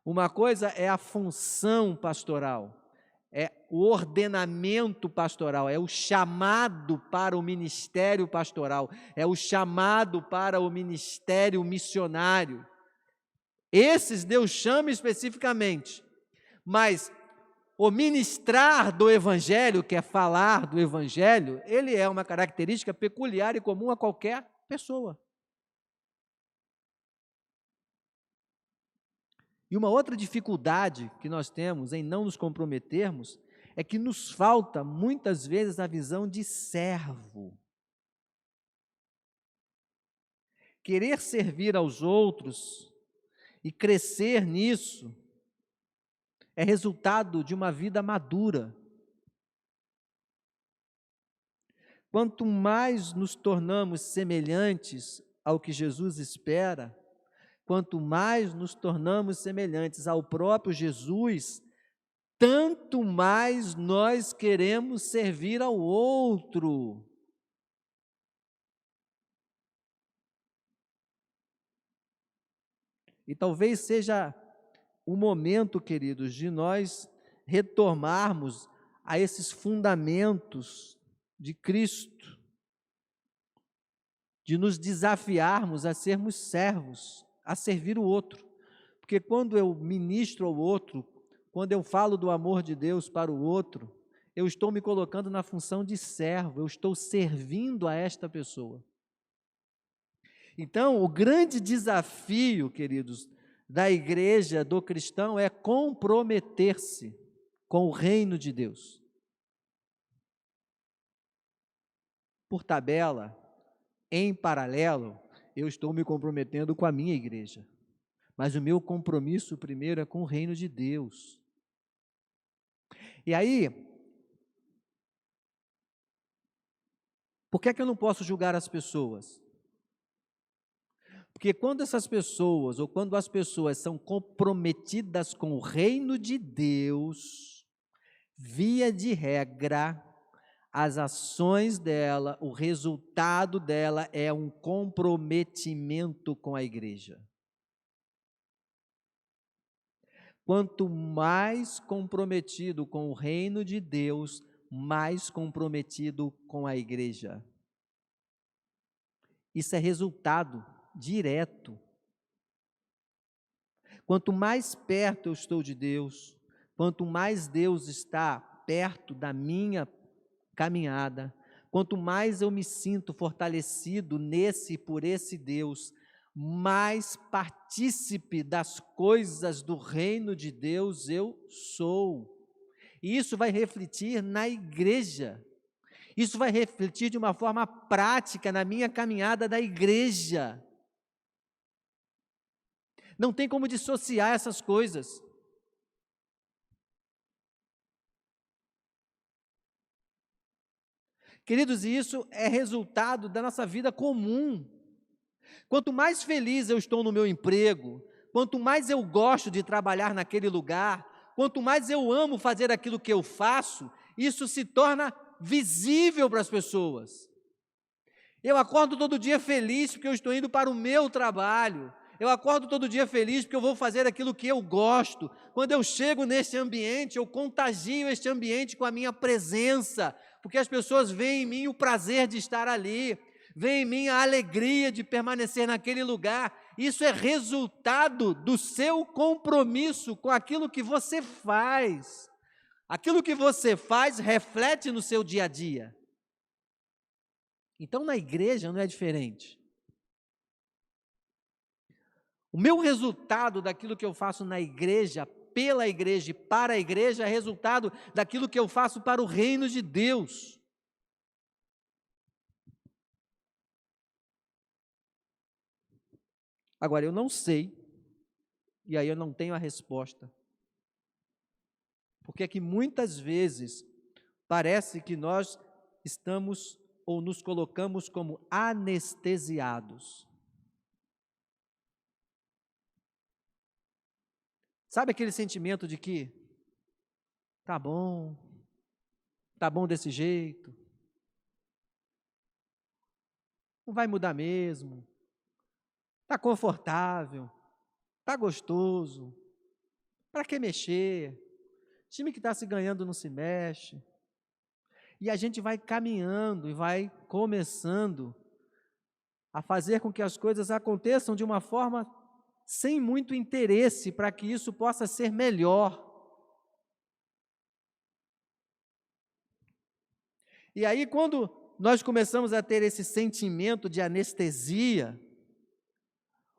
Uma coisa é a função pastoral, é o ordenamento pastoral, é o chamado para o ministério pastoral, é o chamado para o ministério missionário. Esses Deus chama especificamente, mas o ministrar do Evangelho, que é falar do Evangelho, ele é uma característica peculiar e comum a qualquer pessoa. E uma outra dificuldade que nós temos em não nos comprometermos é que nos falta muitas vezes a visão de servo. Querer servir aos outros e crescer nisso é resultado de uma vida madura. Quanto mais nos tornamos semelhantes ao que Jesus espera, quanto mais nos tornamos semelhantes ao próprio Jesus, tanto mais nós queremos servir ao outro. E talvez seja o momento, queridos, de nós retomarmos a esses fundamentos de Cristo, de nos desafiarmos a sermos servos, a servir o outro. Porque quando eu ministro ao outro, quando eu falo do amor de Deus para o outro, eu estou me colocando na função de servo, eu estou servindo a esta pessoa. Então, o grande desafio, queridos, da igreja, do cristão, é comprometer-se com o reino de Deus. Por tabela, em paralelo, eu estou me comprometendo com a minha igreja. Mas o meu compromisso primeiro é com o reino de Deus. E aí, por que é que eu não posso julgar as pessoas? Porque quando essas pessoas, ou quando as pessoas são comprometidas com o reino de Deus, via de regra, as ações dela, o resultado dela é um comprometimento com a igreja. Quanto mais comprometido com o reino de Deus, mais comprometido com a igreja. Isso é resultado direto. Quanto mais perto eu estou de Deus, quanto mais Deus está perto da minha caminhada, quanto mais eu me sinto fortalecido por esse Deus, mais partícipe das coisas do reino de Deus eu sou. E isso vai refletir na igreja. Isso vai refletir de uma forma prática na minha caminhada da igreja. Não tem como dissociar essas coisas. Queridos, e isso é resultado da nossa vida comum. Quanto mais feliz eu estou no meu emprego, quanto mais eu gosto de trabalhar naquele lugar, quanto mais eu amo fazer aquilo que eu faço, isso se torna visível para as pessoas. Eu acordo todo dia feliz porque eu estou indo para o meu trabalho. Eu acordo todo dia feliz porque eu vou fazer aquilo que eu gosto. Quando eu chego neste ambiente, eu contagio este ambiente com a minha presença, porque as pessoas veem em mim o prazer de estar ali, veem em mim a alegria de permanecer naquele lugar. Isso é resultado do seu compromisso com aquilo que você faz. Aquilo que você faz reflete no seu dia a dia. Então, na igreja não é diferente. O meu resultado daquilo que eu faço na igreja, pela igreja e para a igreja, é resultado daquilo que eu faço para o reino de Deus. Agora, eu não sei, e aí eu não tenho a resposta, porque é que muitas vezes parece que nós estamos ou nos colocamos como anestesiados. Sabe aquele sentimento de que tá bom desse jeito, não vai mudar mesmo, tá confortável, tá gostoso, para que mexer? Time que está se ganhando não se mexe. E a gente vai caminhando e vai começando a fazer com que as coisas aconteçam de uma forma sem muito interesse para que isso possa ser melhor. E aí, quando nós começamos a ter esse sentimento de anestesia,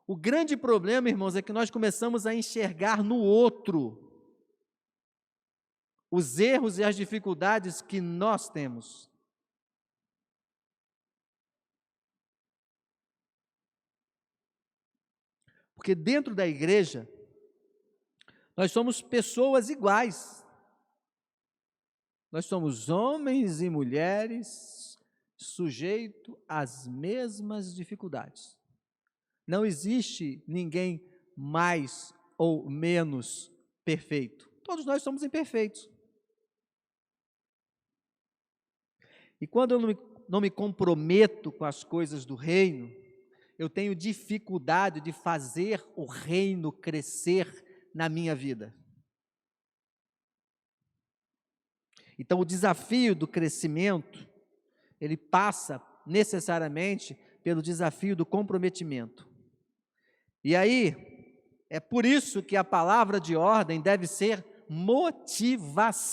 o grande problema, irmãos, é que nós começamos a enxergar no outro os erros e as dificuldades que nós temos. Porque dentro da igreja, nós somos pessoas iguais. Nós somos homens e mulheres sujeitos às mesmas dificuldades. Não existe ninguém mais ou menos perfeito. Todos nós somos imperfeitos. E quando eu não me comprometo com as coisas do reino, eu tenho dificuldade de fazer o reino crescer na minha vida. Então, o desafio do crescimento, ele passa necessariamente pelo desafio do comprometimento. E aí, é por isso que a palavra de ordem deve ser motivação.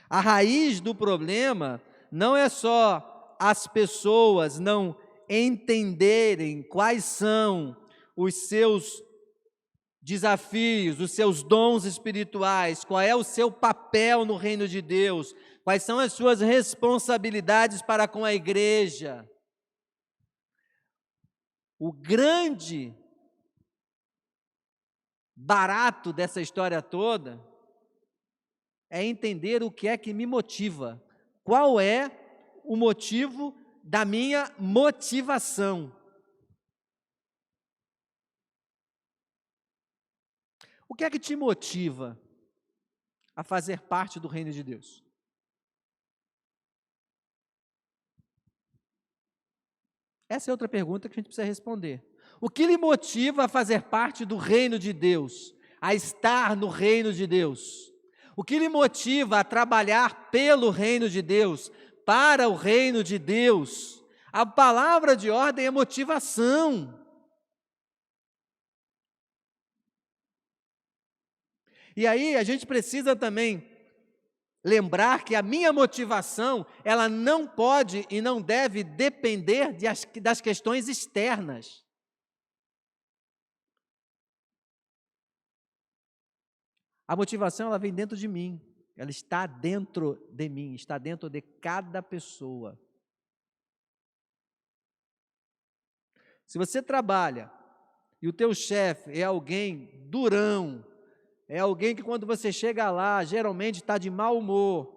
A raiz do problema não é só as pessoas não entenderem quais são os seus desafios, os seus dons espirituais, qual é o seu papel no reino de Deus, quais são as suas responsabilidades para com a igreja. O grande barato dessa história toda é entender o que é que me motiva, qual é o motivo da minha motivação. O que é que te motiva a fazer parte do reino de Deus? Essa é outra pergunta que a gente precisa responder. O que lhe motiva a fazer parte do reino de Deus, a estar no reino de Deus? O que lhe motiva a trabalhar pelo reino de Deus, para o reino de Deus? A palavra de ordem é motivação. E aí a gente precisa também lembrar que a minha motivação, ela não pode e não deve depender das questões externas. A motivação, ela vem dentro de mim, ela está dentro de mim, está dentro de cada pessoa. Se você trabalha e o teu chefe é alguém durão, é alguém que quando você chega lá, geralmente está de mau humor,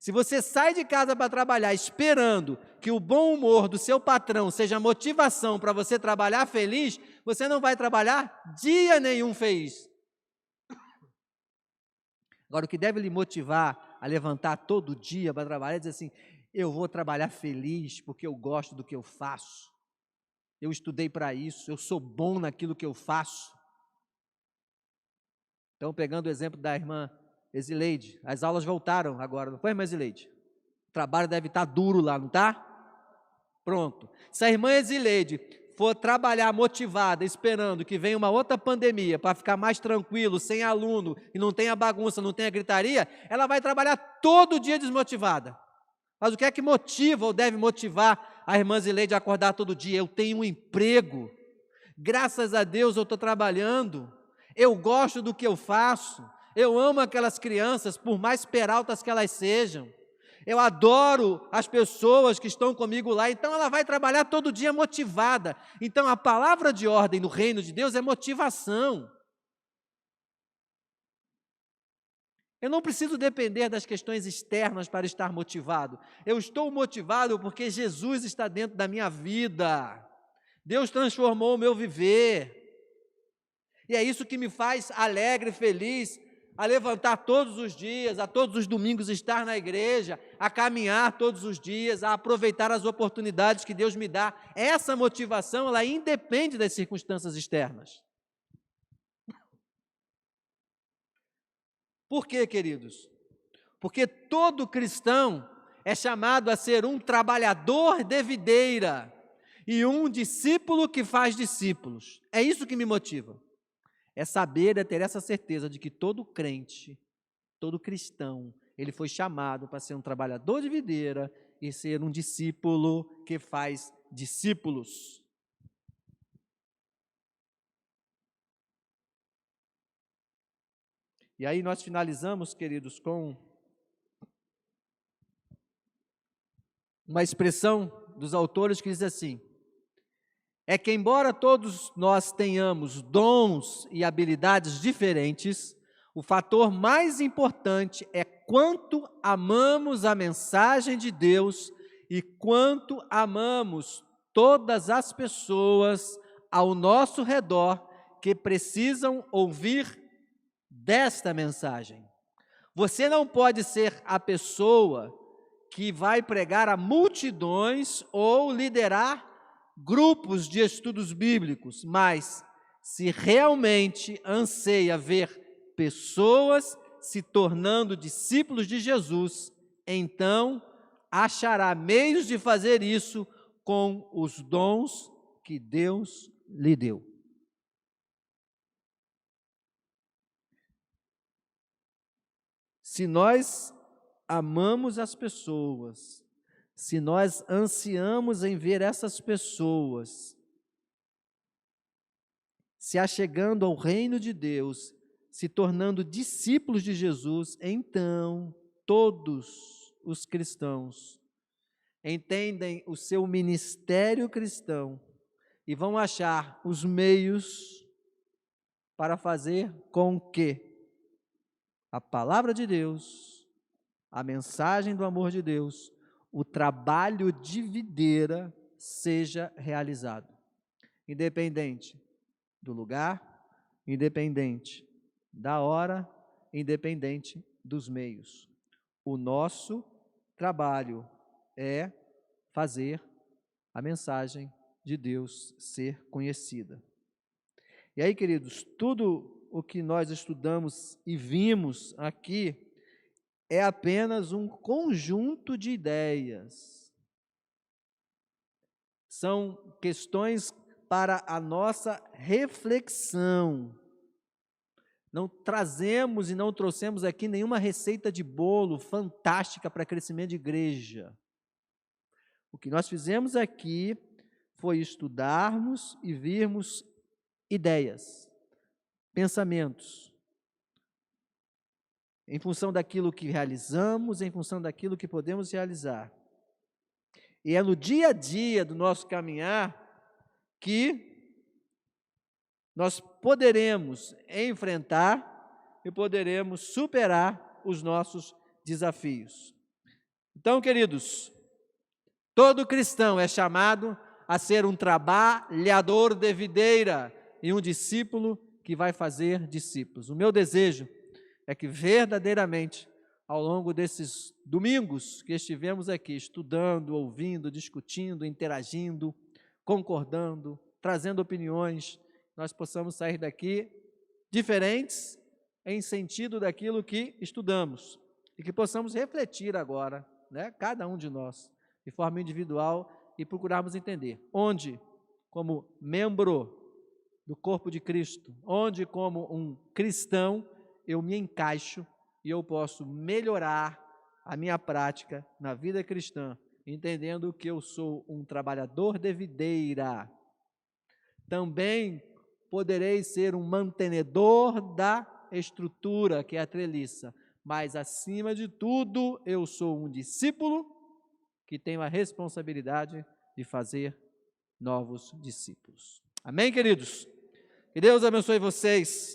Se você sai de casa para trabalhar esperando que o bom humor do seu patrão seja motivação para você trabalhar feliz, você não vai trabalhar dia nenhum feliz. Agora, o que deve lhe motivar a levantar todo dia para trabalhar é dizer assim: eu vou trabalhar feliz porque eu gosto do que eu faço. Eu estudei para isso, eu sou bom naquilo que eu faço. Então, pegando o exemplo da irmã Esileide, as aulas voltaram agora, não foi, irmã Esileide? O trabalho deve estar duro lá, não está? Pronto. Se a irmã Esileide for trabalhar motivada, esperando que venha uma outra pandemia para ficar mais tranquilo, sem aluno, e não tenha bagunça, não tenha gritaria, ela vai trabalhar todo dia desmotivada. Mas o que é que motiva ou deve motivar a irmã Zileide a acordar todo dia? Eu tenho um emprego, graças a Deus eu estou trabalhando, eu gosto do que eu faço, eu amo aquelas crianças, por mais peraltas que elas sejam, eu adoro as pessoas que estão comigo lá, então ela vai trabalhar todo dia motivada. Então a palavra de ordem no reino de Deus é motivação. Eu não preciso depender das questões externas para estar motivado. Eu estou motivado porque Jesus está dentro da minha vida. Deus transformou o meu viver. E é isso que me faz alegre e feliz, a levantar todos os dias, a todos os domingos estar na igreja, a caminhar todos os dias, a aproveitar as oportunidades que Deus me dá. Essa motivação, ela independe das circunstâncias externas. Por quê, queridos? Porque todo cristão é chamado a ser um trabalhador de videira e um discípulo que faz discípulos. É isso que me motiva. É saber, é ter essa certeza de que todo crente, todo cristão, ele foi chamado para ser um trabalhador de videira e ser um discípulo que faz discípulos. E aí nós finalizamos, queridos, com uma expressão dos autores que diz assim: é que embora todos nós tenhamos dons e habilidades diferentes, o fator mais importante é quanto amamos a mensagem de Deus e quanto amamos todas as pessoas ao nosso redor que precisam ouvir desta mensagem. Você não pode ser a pessoa que vai pregar a multidões ou liderar grupos de estudos bíblicos, mas se realmente anseia ver pessoas se tornando discípulos de Jesus, então achará meios de fazer isso com os dons que Deus lhe deu. Se nós amamos as pessoas, se nós ansiamos em ver essas pessoas se achegando ao reino de Deus, se tornando discípulos de Jesus, então todos os cristãos entendem o seu ministério cristão e vão achar os meios para fazer com que a palavra de Deus, a mensagem do amor de Deus, o trabalho de videira seja realizado, independente do lugar, independente da hora, independente dos meios. O nosso trabalho é fazer a mensagem de Deus ser conhecida. E aí, queridos, tudo o que nós estudamos e vimos aqui é apenas um conjunto de ideias. São questões para a nossa reflexão. Não trazemos e não trouxemos aqui nenhuma receita de bolo fantástica para crescimento de igreja. O que nós fizemos aqui foi estudarmos e virmos ideias, pensamentos, em função daquilo que realizamos, em função daquilo que podemos realizar. E é no dia a dia do nosso caminhar que nós poderemos enfrentar e poderemos superar os nossos desafios. Então, queridos, todo cristão é chamado a ser um trabalhador de videira e um discípulo que vai fazer discípulos. O meu desejo é que verdadeiramente, ao longo desses domingos que estivemos aqui estudando, ouvindo, discutindo, interagindo, concordando, trazendo opiniões, nós possamos sair daqui diferentes em sentido daquilo que estudamos e que possamos refletir agora, né, cada um de nós, de forma individual e procurarmos entender onde, como membro do corpo de Cristo, onde, como um cristão, eu me encaixo e eu posso melhorar a minha prática na vida cristã, entendendo que eu sou um trabalhador de videira. Também poderei ser um mantenedor da estrutura, que é a treliça, mas, acima de tudo, eu sou um discípulo que tenho a responsabilidade de fazer novos discípulos. Amém, queridos? Que Deus abençoe vocês.